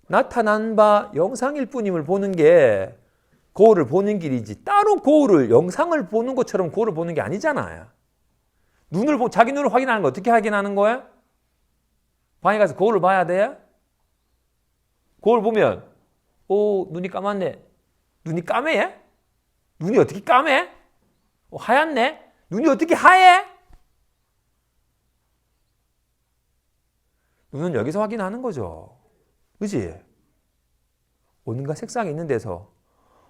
A: 나타난 바 영상일 뿐임을 보는 게 거울을 보는 길이지, 따로 영상을 보는 것처럼 거울을 보는 게 아니잖아요. 자기 눈을 확인하는 거 어떻게 확인하는 거야? 방에 가서 거울을 봐야 돼? 거울 보면 눈이 까맣네. 눈이 까매? 눈이 어떻게 까매? 하얗네? 눈이 어떻게 하얘? 눈은 여기서 확인하는 거죠. 그치? 온갖 색상이 있는 데서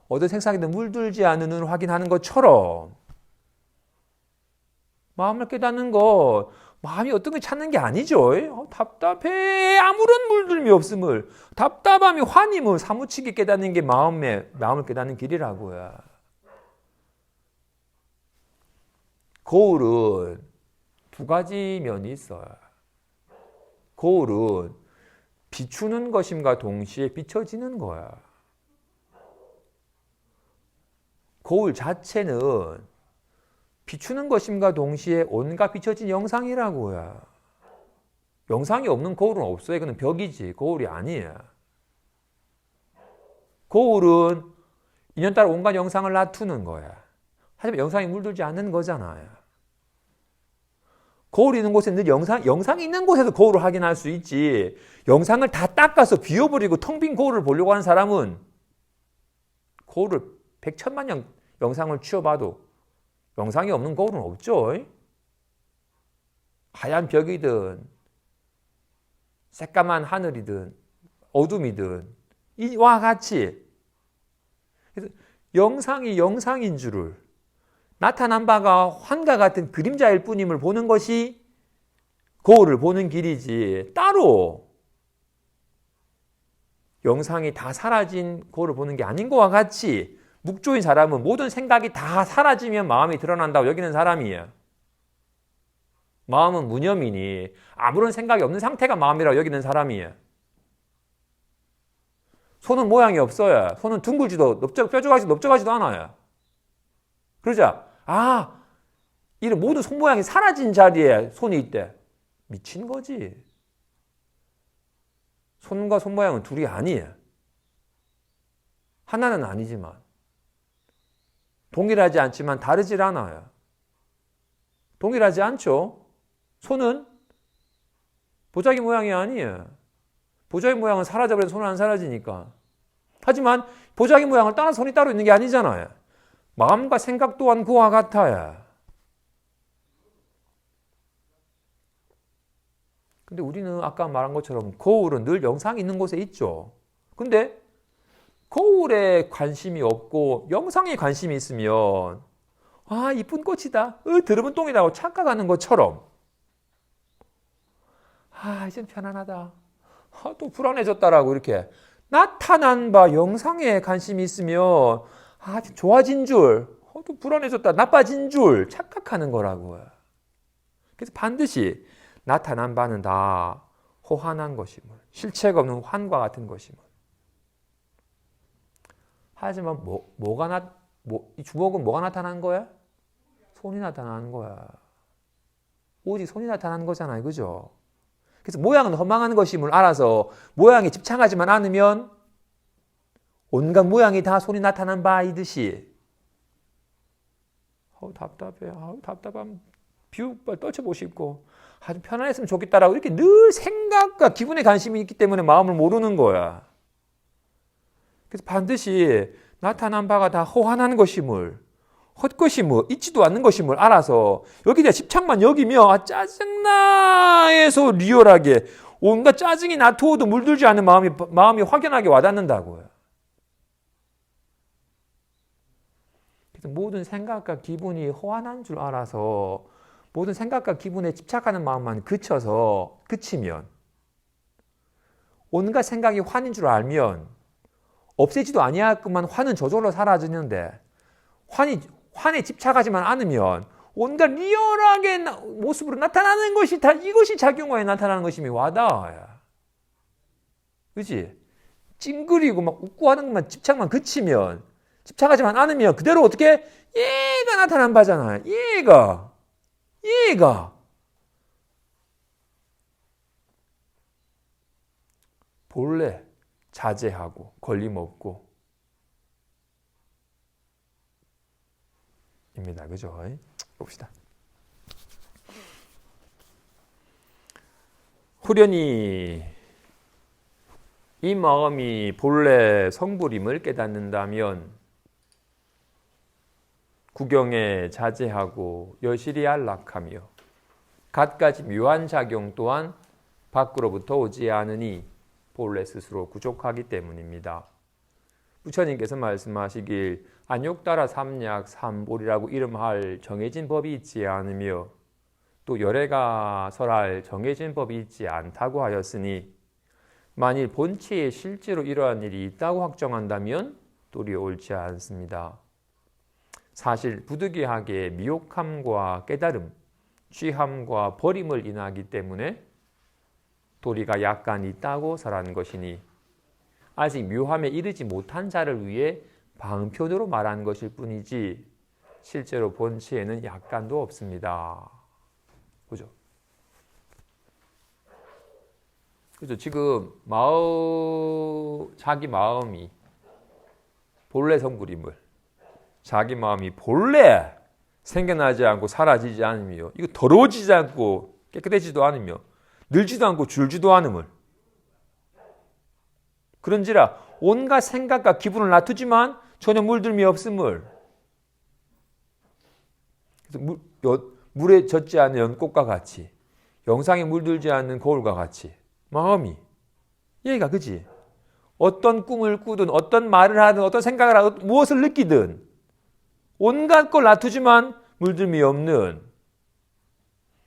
A: 어떤 색상이든 물들지 않는 눈을 확인하는 것처럼 마음을 깨닫는 것, 마음이 어떤 걸 찾는 게 아니죠. 답답해. 아무런 물들미 없음을, 답답함이 환임을 사무치게 깨닫는 게 마음을 깨닫는 길이라고요. 거울은 두 가지 면이 있어요. 거울은 비추는 것임과 동시에 비춰지는 거야. 거울 자체는 비추는 것임과 동시에 온갖 비춰진 영상이라고요. 영상이 없는 거울은 없어요. 이거는 벽이지. 거울이 아니에요. 거울은 인연따라 온갖 영상을 놔두는 거야. 하지만 영상이 물들지 않는 거잖아요. 거울이 있는 곳에 늘 영상이 있는 곳에서 거울을 확인할 수 있지. 영상을 다 닦아서 비워버리고 텅 빈 거울을 보려고 하는 사람은 거울을 100,000,000년 영상을 치워봐도 영상이 없는 거울은 없죠. 하얀 벽이든 새까만 하늘이든 어둠이든 이와 같이 그래서 영상이 영상인 줄을 나타난 바가 환과 같은 그림자일 뿐임을 보는 것이 거울을 보는 길이지 따로 영상이 다 사라진 거울을 보는 게 아닌 것과 같이 묵조인 사람은 모든 생각이 다 사라지면 마음이 드러난다고 여기는 사람이에요. 마음은 무념이니 아무런 생각이 없는 상태가 마음이라고 여기는 사람이에요. 손은 모양이 없어요. 손은 둥글지도 넓적하지도 않아요. 그러자 이런 모든 손 모양이 사라진 자리에 손이 있대. 미친 거지. 손과 손 모양은 둘이 아니에요. 하나는 아니지만 동일하지 않지만 다르질 않아요. 동일하지 않죠. 손은 보자기 모양이 아니에요. 보자기 모양은 사라져버린 손은 안 사라지니까. 하지만 보자기 모양을 따라 손이 따로 있는 게 아니잖아요. 마음과 생각 또한 그와 같아요. 근데 우리는 아까 말한 것처럼 거울은 늘 영상이 있는 곳에 있죠. 근데 거울에 관심이 없고 영상에 관심이 있으면 이쁜 꽃이다. 드러문 똥이라고 착각하는 것처럼 이젠 편안하다. 또 불안해졌다라고 이렇게 나타난 바 영상에 관심이 있으면 좋아진 줄, 또 불안해졌다, 나빠진 줄 착각하는 거라고요. 그래서 반드시 나타난 바는 다 호환한 것임을, 실체가 없는 환과 같은 것임을. 하지만 이 주먹은 뭐가 나타난 거야? 손이 나타나는 거야. 오직 손이 나타나는 거잖아요. 그죠? 그래서 모양은 허망한 것임을 알아서 모양에 집착하지만 않으면 온갖 모양이 다 손이 나타난 바이듯이 답답해. 답답함. 비웃발 떨쳐보고 싶고 아주 편안했으면 좋겠다라고 이렇게 늘 생각과 기분에 관심이 있기 때문에 마음을 모르는 거야. 그래서 반드시 나타난 바가 다 허환한 것임을, 헛것임을, 있지도 않는 것임을 알아서 여기 대해 집착만 여기며 짜증나 해서 리얼하게 온갖 짜증이 나투어도 물들지 않는 마음이 확연하게 와닿는다고요. 그래서 모든 생각과 기분이 허환한 줄 알아서 모든 생각과 기분에 집착하는 마음만 그치면 온갖 생각이 환인 줄 알면 없애지도 아니하겠구만 환은 저절로 사라지는데 환에 집착하지만 않으면 온갖 리얼하게 모습으로 나타나는 것이 다 이것이 작용하여 나타나는 것임이 와닿아요. 그렇지? 찡그리고 막 웃고 하는 것만 집착만 그치면 집착하지만 않으면 그대로 어떻게 얘가 나타난 바잖아요. 얘가 본래 자제하고 걸림없고 입니다. 그죠? 봅시다. 후련히 이 마음이 본래 성불임을 깨닫는다면 구경에 자제하고 여실히 안락하며 갖가지 묘한 작용 또한 밖으로부터 오지 않으니 본래 스스로 부족하기 때문입니다. 부처님께서 말씀하시길 안욕따라 삼약 삼볼이라고 이름할 정해진 법이 있지 않으며 또 열애가 설할 정해진 법이 있지 않다고 하였으니 만일 본체에 실제로 이러한 일이 있다고 확정한다면 도리어 옳지 않습니다. 사실 부득이하게 미혹함과 깨달음, 취함과 버림을 인하기 때문에 도리가 약간 있다고 설하는 것이니 아직 묘함에 이르지 못한 자를 위해 방편으로 말한 것일 뿐이지 실제로 본체에는 약간도 없습니다. 그죠? 그죠? 지금 자기 마음이 본래 성불임을, 자기 마음이 본래 생겨나지 않고 사라지지 않으며, 이거 더러워지지 않고 깨끗해지도 않으며, 늘지도 않고 줄지도 않음을, 그런지라 온갖 생각과 기분을 놔두지만 전혀 물들미 없음을, 그래서 물에 젖지 않은 연꽃과 같이, 영상에 물들지 않는 거울과 같이 마음이, 얘가 그지? 어떤 꿈을 꾸든 어떤 말을 하든 어떤 생각을 하든 무엇을 느끼든 온갖 걸 놔두지만 물들미 없는,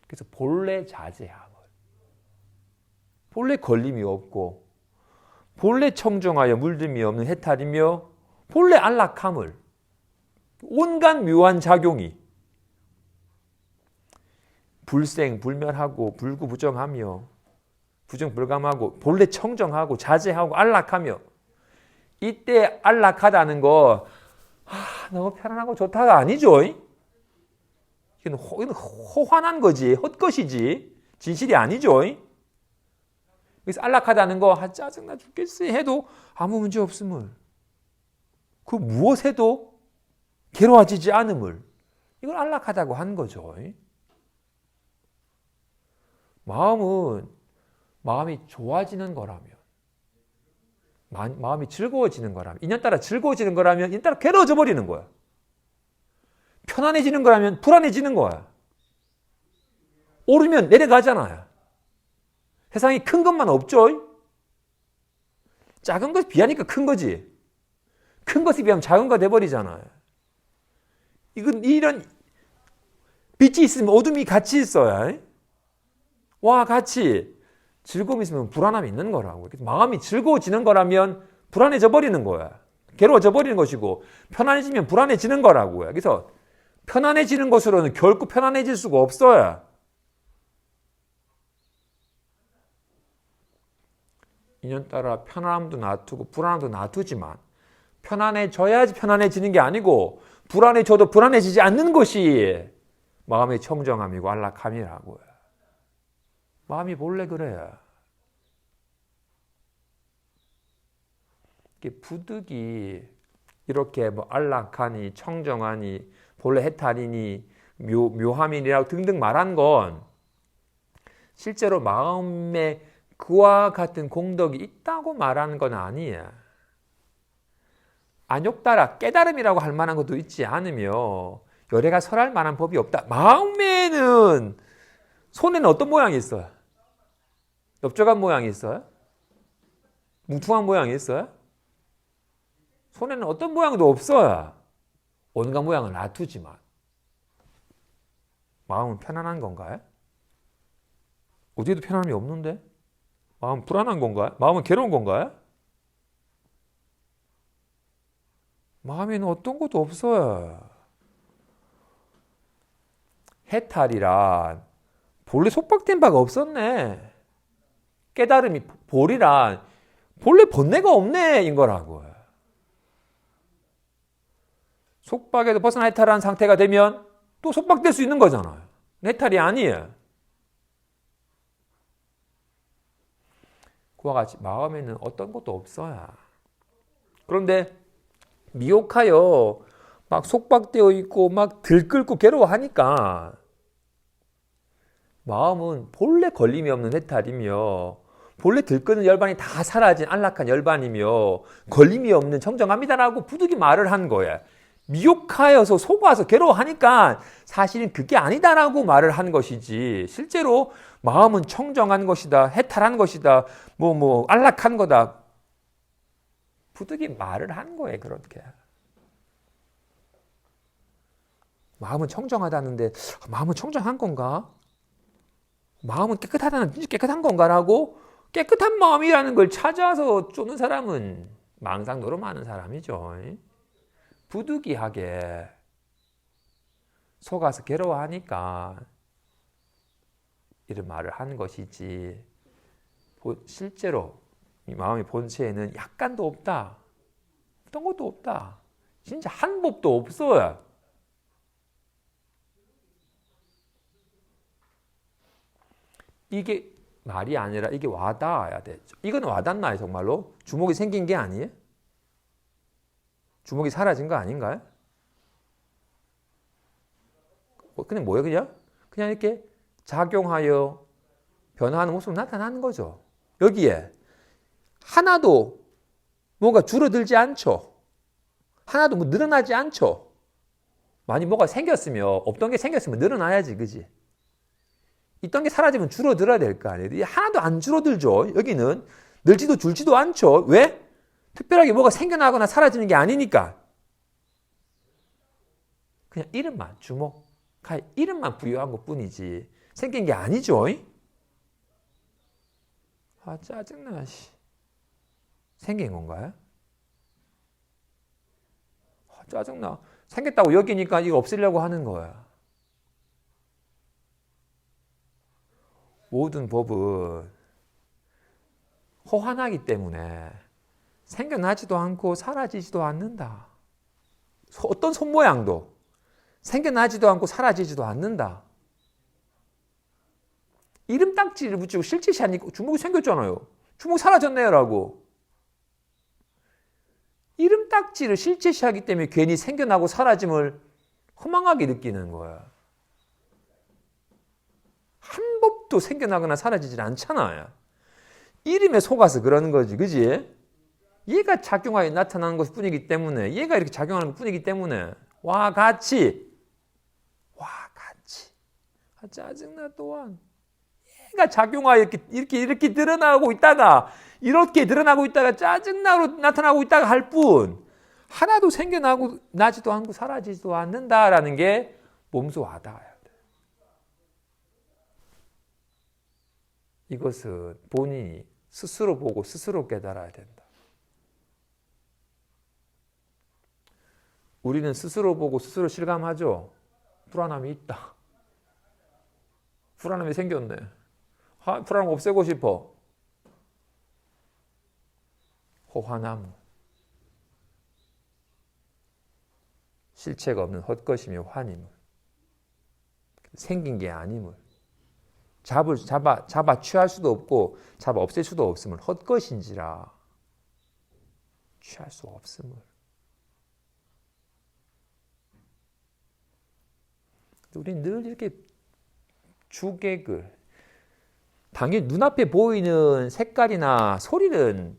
A: 그래서 본래 자제함을, 본래 걸림이 없고 본래 청정하여 물들미 없는 해탈이며 본래 안락함을, 온갖 묘한 작용이 불생불멸하고 불구부정하며 부정불감하고 본래 청정하고 자제하고 안락하며, 이때 안락하다는 거 너무 편안하고 좋다가 아니죠. 이건 호환한 거지, 헛것이지 진실이 아니죠. 그래서 안락하다는 거 짜증나 죽겠어 해도 아무 문제 없음을, 그 무엇 해도 괴로워지지 않음을, 이걸 안락하다고 하는 거죠. 마음이 좋아지는 거라면, 마음이 즐거워지는 거라면, 인연따라 즐거워지는 거라면 인연따라 괴로워져 버리는 거야. 편안해지는 거라면 불안해지는 거야. 오르면 내려가잖아요. 세상에 큰 것만 없죠. 작은 것에 비하니까 큰 거지. 큰 것에 비하면 작은 거 돼버리잖아요. 이런 빛이 있으면 어둠이 같이 있어야. 와, 같이. 즐거움이 있으면 불안함이 있는 거라고. 마음이 즐거워지는 거라면 불안해져 버리는 거야. 괴로워져 버리는 것이고, 편안해지면 불안해지는 거라고요. 그래서 편안해지는 것으로는 결코 편안해질 수가 없어요. 인연따라 편안함도 놔두고 불안함도 놔두지만, 편안해져야지 편안해지는 게 아니고 불안해져도 불안해지지 않는 것이 마음의 청정함이고 안락함이라고요. 마음이 본래 그래요. 부득이 이렇게 안락하니 청정하니 본래 해탈이니 묘함이니라고 등등 말한 건 실제로 마음에 그와 같은 공덕이 있다고 말하는 건 아니에요. 안욕따라 깨달음이라고 할 만한 것도 있지 않으며 열애가 설할 만한 법이 없다. 마음에는, 손에는 어떤 모양이 있어요? 넓적한 모양이 있어요? 뭉퉁한 모양이 있어요? 손에는 어떤 모양도 없어요. 온갖 모양을 놔두지만. 마음은 편안한 건가요? 어디에도 편안함이 없는데? 마음은 불안한 건가요? 마음은 괴로운 건가요? 마음에는 어떤 것도 없어요. 해탈이란 본래 속박된 바가 없었네. 깨달음이, 볼이란 본래 번뇌가 없네 인 거라고요. 속박에도 벗어나 해탈한 상태가 되면 또 속박될 수 있는 거잖아요. 해탈이 아니에요. 그와 같이 마음에는 어떤 것도 없어요. 그런데 미혹하여 막 속박되어 있고 막 들끓고 괴로워하니까 마음은 본래 걸림이 없는 해탈이며 본래 들끓는 열반이 다 사라진 안락한 열반이며 걸림이 없는 청정합니다라고 부득이 말을 한 거예요. 미혹하여서 속아서 괴로워하니까 사실은 그게 아니다라고 말을 한 것이지, 실제로 마음은 청정한 것이다, 해탈한 것이다, 안락한 거다, 부득이 말을 한 거예요. 그렇게 마음은 청정하다는데 마음은 청정한 건가? 마음은 깨끗하다는 진짜 깨끗한 건가라고 깨끗한 마음이라는 걸 찾아서 쫓는 사람은 망상노로 많은 사람이죠. 부득이하게 속아서 괴로워하니까 이런 말을 하는 것이지, 실제로 이 마음의 본체에는 약간도 없다. 어떤 것도 없다. 진짜 한 법도 없어요. 이게 말이 아니라 이게 와닿아야 되죠. 이건 와닿나요, 정말로? 주먹이 생긴 게 아니에요? 주먹이 사라진 거 아닌가요? 그냥 뭐예요, 그냥? 그냥 이렇게 작용하여 변화하는 모습으로 나타나는 거죠. 여기에 하나도 뭔가 줄어들지 않죠. 하나도 뭐 늘어나지 않죠. 많이 뭐가 생겼으면, 없던 게 생겼으면 늘어나야지, 그지? 있던 게 사라지면 줄어들어야 될 거 아니에요. 하나도 안 줄어들죠. 여기는 늘지도 줄지도 않죠. 왜? 특별하게 뭐가 생겨나거나 사라지는 게 아니니까. 그냥 이름만, 주목할 이름만 부여한 것 뿐이지 생긴 게 아니죠. 아, 짜증나. 생긴 건가요? 아, 짜증나. 생겼다고 여기니까 이거 없애려고 하는 거야. 모든 법은 호환하기 때문에 생겨나지도 않고 사라지지도 않는다. 어떤 손모양도 생겨나지도 않고 사라지지도 않는다. 이름 딱지를 붙이고 실제시 하니까 주먹이 생겼잖아요. 주먹 사라졌네요 라고. 이름 딱지를 실제시하기 때문에 괜히 생겨나고 사라짐을 허망하게 느끼는 거야. 한 법도 생겨나거나 사라지질 않잖아요. 이름에 속아서 그러는 거지, 그지? 얘가 작용하여 나타나는 것 뿐이기 때문에, 얘가 이렇게 작용하는 것 뿐이기 때문에, 와 같이. 아, 짜증나 또한. 얘가 작용하여 이렇게 드러나고 있다가, 이렇게 드러나고 있다가 짜증나로 나타나고 있다가 할 뿐, 하나도 나지도 않고 사라지지도 않는다라는 게 몸소 와닿아야 돼. 이것은 본인이 스스로 보고 스스로 깨달아야 된다. 우리는 스스로 보고 스스로 실감하죠. 불안함이 있다. 불안함이 생겼네. 불안함 없애고 싶어. 호환함. 실체가 없는 헛것이며 환임을. 생긴 게 아님을. 잡아 취할 수도 없고 잡아 없앨 수도 없음을. 헛것인지라 취할 수 없음을. 우리는 늘 이렇게 주객을, 당연히 눈앞에 보이는 색깔이나 소리는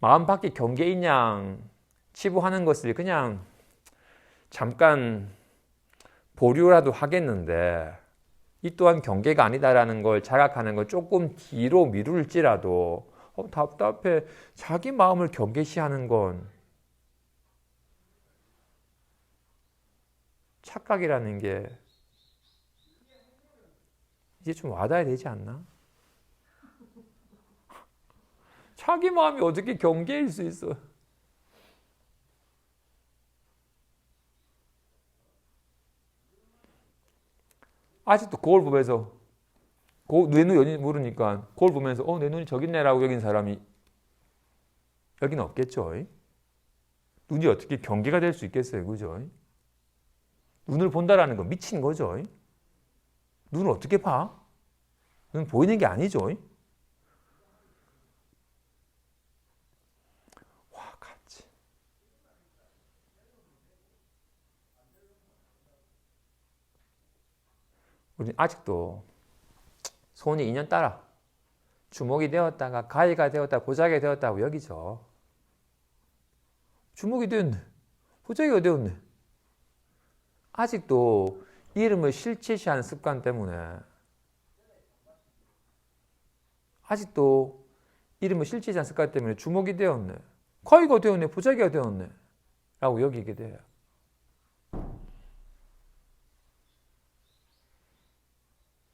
A: 마음 밖에 경계인 양 치부하는 것을 그냥 잠깐 보류라도 하겠는데, 이 또한 경계가 아니다라는 걸 자각하는 걸 조금 뒤로 미룰지라도 답답해. 자기 마음을 경계시하는 건 착각이라는 게 이제 좀 와닿아야 되지 않나? 자기 마음이 어떻게 경계일 수 있어? 아직도 거울 보면서 내 눈이 모르니까 거울 보면서 내 눈이 저기 있네라고 여긴 사람이 여기는 없겠죠. 눈이 어떻게 경계가 될 수 있겠어요, 그죠? 눈을 본다라는 건 미친 거죠. 눈을 어떻게 봐? 눈 보이는 게 아니죠. 와, 같이. 우리는 아직도 손이 인연 따라 주먹이 되었다가 가위가 되었다, 보자기가 되었다고 여기죠. 주먹이 되었네. 보자기가 되었네. 아직도 이름을 실체시하는 습관 때문에, 아직도 이름을 실체시하는 습관 때문에 주먹이 되었네, 가위가 되었네, 보자기가 되었네 라고 여기게 돼요.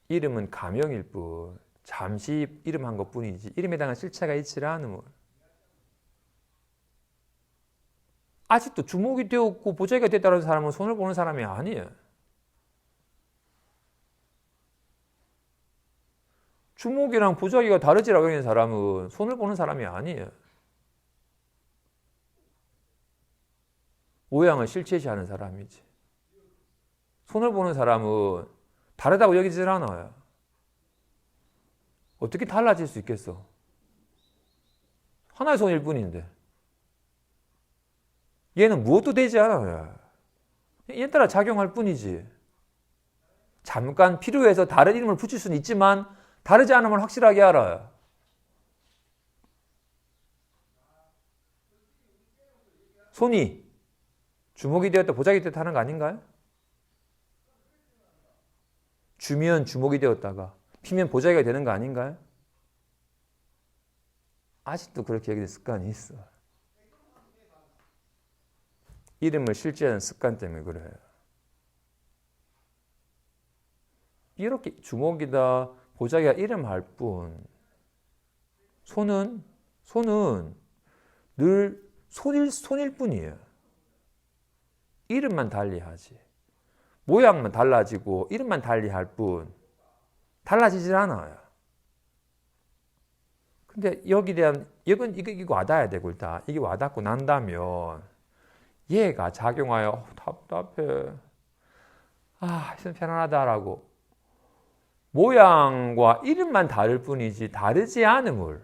A: 이름은 가명일 뿐, 잠시 이름 한 것 뿐이지 이름에 대한 실체가 있지를 않음을. 아직도 주목이 되었고 보자기가 됐다는 사람은 손을 보는 사람이 아니에요. 주먹이랑 보자기가 다르지라고 하는 사람은 손을 보는 사람이 아니에요. 모양을 실체시하는 사람이지. 손을 보는 사람은 다르다고 여기질 않아요. 어떻게 달라질 수 있겠어? 하나의 손일 뿐인데. 얘는 무엇도 되지 않아요. 얘 따라 작용할 뿐이지. 잠깐 필요해서 다른 이름을 붙일 수는 있지만 다르지 않음을 확실하게 알아요. 손이 주먹이 되었다 보자기 되었다 하는 거 아닌가요? 주면 주먹이 되었다가 피면 보자기가 되는 거 아닌가요? 아직도 그렇게 여기는 습관이 있어. 이름을 실제하는 습관 때문에 그래요. 이렇게 주먹이다 보자기가 이름할 뿐 손은 늘 손일 뿐이에요. 이름만 달리하지. 모양만 달라지고 이름만 달리할 뿐 달라지질 않아요. 근데 여기에 대한 이거 와닿아야 되고 일단 이게 와닿고 난다면 얘가 작용하여 답답해. 있으면 편안하다라고 모양과 이름만 다를 뿐이지 다르지 않음을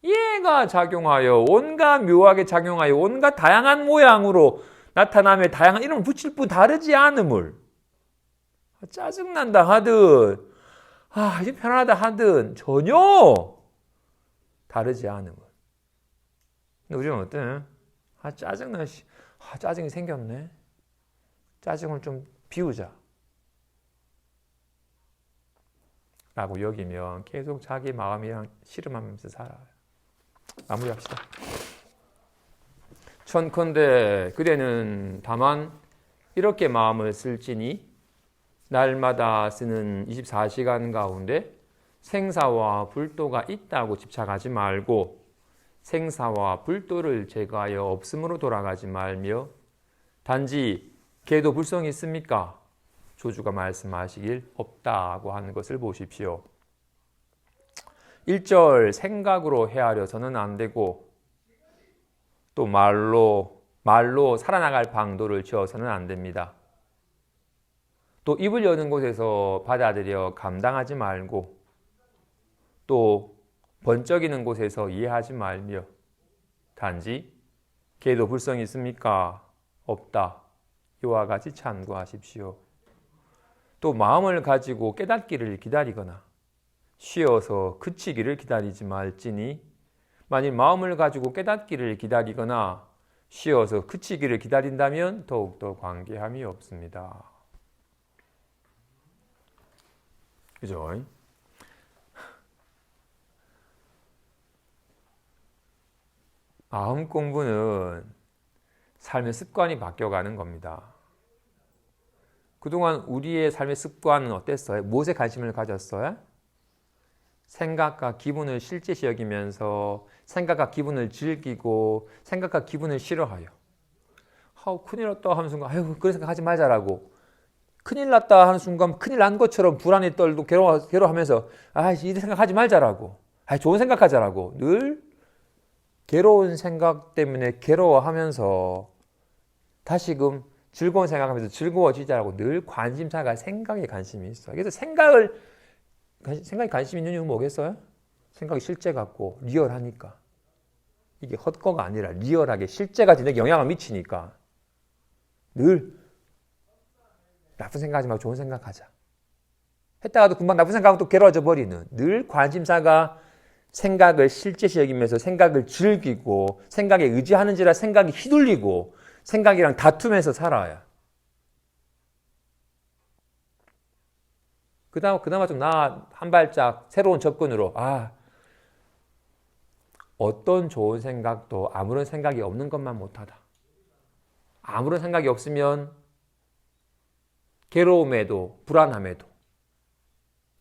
A: 얘가 작용하여 온갖 묘하게 작용하여 온갖 다양한 모양으로 나타나며 다양한 이름을 붙일 뿐 다르지 않음을 짜증난다 하든 이제 편안하다 하든 전혀 다르지 않음을. 근데 우리는 어때? 짜증나. 짜증이 생겼네. 짜증을 좀 비우자. 라고 여기면 계속 자기 마음이랑 씨름하면서 살아요. 마무리합시다. 천컨대 그대는 다만 이렇게 마음을 쓸지니 날마다 쓰는 24시간 가운데 생사와 불도가 있다고 집착하지 말고 생사와 불도를 제거하여 없음으로 돌아가지 말며 단지 걔도 불성이 있습니까? 조주가 말씀하시길 없다고 하는 것을 보십시오. 1절 생각으로 헤아려서는 안 되고 또 말로 살아나갈 방도를 지어서는 안 됩니다. 또 입을 여는 곳에서 받아들여 감당하지 말고 또 번쩍이는 곳에서 이해하지 말며 단지 걔도 불성이 있습니까? 없다. 이와 같이 참고하십시오. 또 마음을 가지고 깨닫기를 기다리거나 쉬어서 그치기를 기다리지 말지니 만일 마음을 가지고 깨닫기를 기다리거나 쉬어서 그치기를 기다린다면 더욱더 관계함이 없습니다. 그죠? 마음 공부는 삶의 습관이 바뀌어가는 겁니다. 그동안 우리의 삶의 습관은 어땠어요? 무엇에 관심을 가졌어요? 생각과 기분을 실제시 여기면서 생각과 기분을 즐기고 생각과 기분을 싫어하여 큰일 났다 하는 순간 그런 생각하지 말자라고 큰일 났다 하는 순간 큰일 난 것처럼 불안에 떨고 괴로워하면서 이런 생각하지 말자라고 좋은 생각하자라고 늘 괴로운 생각 때문에 괴로워하면서 다시금 즐거운 생각하면서 즐거워지자라고 늘 관심사가 생각에 관심이 있어요. 그래서 생각에 관심이 있는 이유는 뭐겠어요? 생각이 실제 같고 리얼하니까. 이게 헛거가 아니라 리얼하게 실제가 진짜 영향을 미치니까 늘 나쁜 생각하지 말고 좋은 생각하자. 했다가도 금방 나쁜 생각하고 또 괴로워져 버리는 늘 관심사가 생각을 실제시 여기면서 생각을 즐기고 생각에 의지하는지라 생각이 휘둘리고 생각이랑 다투면서 살아요. 그나마 좀 한 발짝 새로운 접근으로 어떤 좋은 생각도 아무런 생각이 없는 것만 못하다. 아무런 생각이 없으면 괴로움에도 불안함에도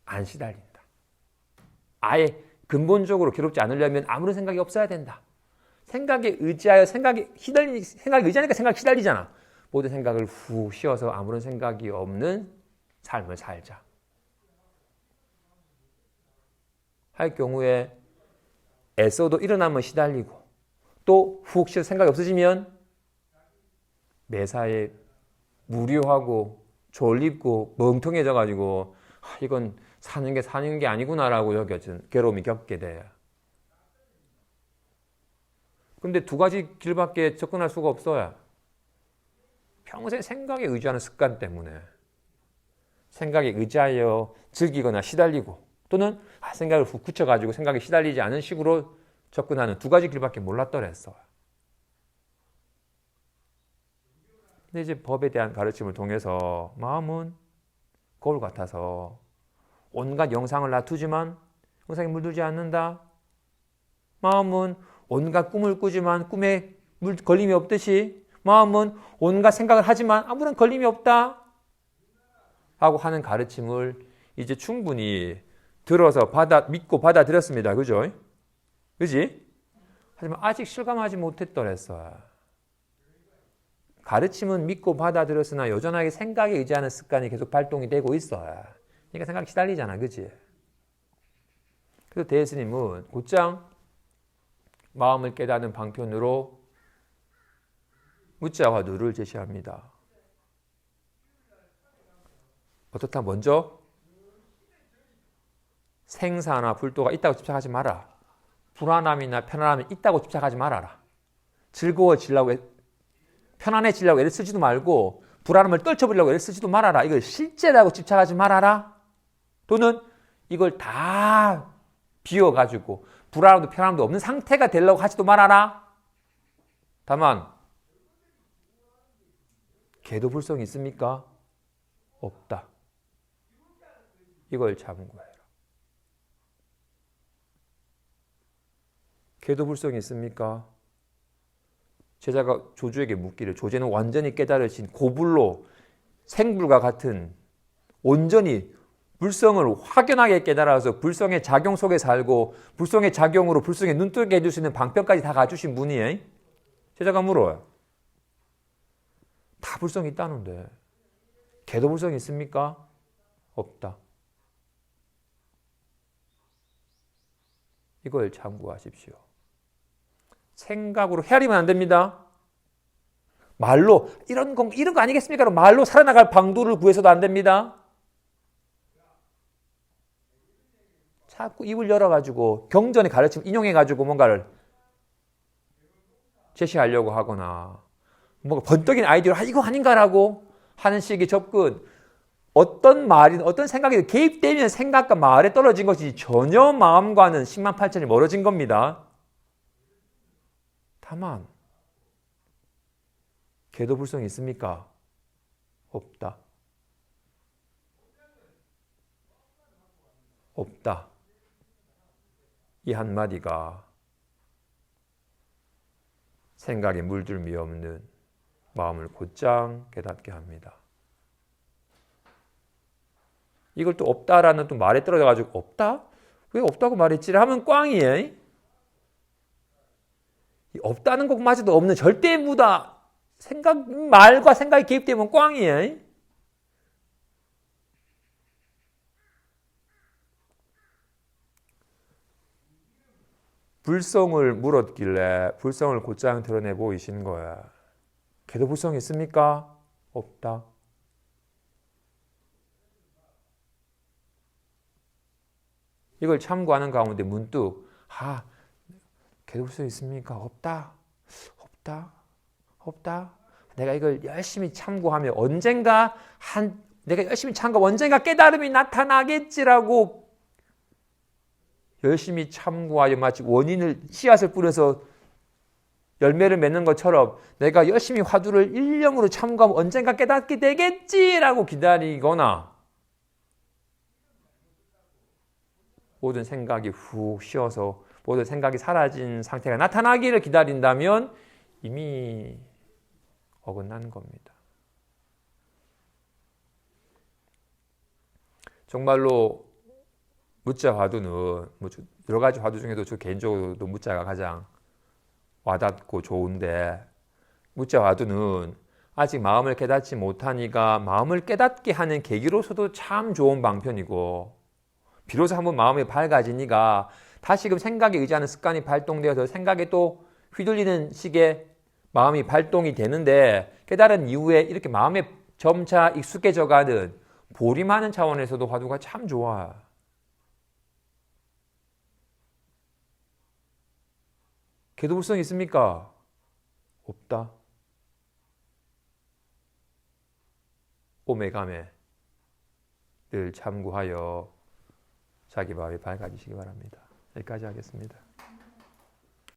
A: 안 시달린다. 아예 근본적으로 괴롭지 않으려면 아무런 생각이 없어야 된다. 생각에 의지하여 생각에 의지하니까 생각이 시달리잖아. 모든 생각을 후 쉬어서 아무런 생각이 없는 삶을 살자. 할 경우에 애써도 일어나면 시달리고 또 훅 쉬어 생각이 없어지면 매사에 무료하고 졸립고 멍텅해져가지고 이건 사는 게 아니구나라고 여겨진 괴로움이 겪게 돼요. 근데 두 가지 길밖에 접근할 수가 없어요. 평생 생각에 의지하는 습관 때문에 생각에 의지하여 즐기거나 시달리고 또는 생각을 훅 굳혀가지고 생각에 시달리지 않은 식으로 접근하는 두 가지 길밖에 몰랐더랬어요. 근데 이제 법에 대한 가르침을 통해서 마음은 거울 같아서 온갖 영상을 놔두지만 영상에 물들지 않는다. 마음은 온갖 꿈을 꾸지만 꿈에 걸림이 없듯이 마음은 온갖 생각을 하지만 아무런 걸림이 없다. 하고 하는 가르침을 이제 충분히 들어서 믿고 받아들였습니다. 그죠? 그지? 하지만 아직 실감하지 못했더랬어요. 가르침은 믿고 받아들였으나 여전하게 생각에 의지하는 습관이 계속 발동이 되고 있어요. 그러니까 생각이 시달리잖아. 그지? 그래서 대스님은 곧장 마음을 깨닫는 방편으로 무자 화두를 제시합니다. 어떻다? 먼저 생사나 불도가 있다고 집착하지 마라. 불안함이나 편안함이 있다고 집착하지 말아라. 즐거워지려고 편안해지려고 애를 쓰지도 말고 불안함을 떨쳐버리려고 애를 쓰지도 말아라. 이걸 실제라고 집착하지 말아라. 또는 이걸 다 비워가지고 불안함도 편안함도 없는 상태가 되려고 하지도 말아라. 다만 계도불성이 있습니까? 없다. 이걸 참고해라. 계도불성이 있습니까? 제자가 조주에게 묻기를 조제는 완전히 깨달으신 고불로 생불과 같은 온전히 불성을 확연하게 깨달아서 불성의 작용 속에 살고 불성의 작용으로 불성에 눈뜨게 해줄 수 있는 방편까지 다 갖추신 분이에요. 제자가 물어요. 다 불성이 있다는데 계도불성이 있습니까? 없다. 이걸 참고하십시오. 생각으로 헤아리면 안 됩니다. 말로 이런 거 아니겠습니까? 말로 살아나갈 방도를 구해서도 안 됩니다. 자꾸 입을 열어가지고 경전의 가르침 인용해가지고 뭔가를 제시하려고 하거나 뭔가 번뜩인 아이디어로 이거 아닌가라고 하는 식의 접근, 어떤 말이든 어떤 생각이든 개입되면 생각과 말에 떨어진 것이 전혀 마음과는 10만 8천이 멀어진 겁니다. 다만 계도불성이 있습니까? 없다. 없다. 이 한마디가 생각에 물들미 없는 마음을 곧장 깨닫게 합니다. 이걸 또 없다라는 또 말에 떨어져가지고 없다? 왜 없다고 말했지? 하면 꽝이에요. 없다는 것마저도 없는 절대무다. 말과 생각이 개입되면 꽝이에요. 불성을 물었길래 불성을 곧장 드러내 보이신 거야. 계도불성이 있습니까? 없다. 이걸 참고하는 가운데 문득 계도불성이 있습니까? 없다. 내가 이걸 열심히 참고하면 내가 열심히 참고하면 언젠가 깨달음이 나타나겠지라고 열심히 참고하여 마치 원인을 씨앗을 뿌려서 열매를 맺는 것처럼 내가 열심히 화두를 일념으로 참고하면 언젠가 깨닫게 되겠지라고 기다리거나 모든 생각이 훅 쉬어서 모든 생각이 사라진 상태가 나타나기를 기다린다면 이미 어긋난 겁니다. 정말로 무자 화두는 여러 가지 화두 중에도 저 개인적으로도 무자가 가장 와닿고 좋은데 무자 화두는 아직 마음을 깨닫지 못하니까 마음을 깨닫게 하는 계기로서도 참 좋은 방편이고 비로소 한번 마음이 밝아지니까 다시금 생각에 의지하는 습관이 발동되어서 생각에 또 휘둘리는 식의 마음이 발동이 되는데 깨달은 이후에 이렇게 마음에 점차 익숙해져가는 보림하는 차원에서도 화두가 참 좋아. 계도불성이 있습니까? 없다. 오메가메 늘 참고하여 자기 마음이 밝아지시기 바랍니다. 여기까지 하겠습니다.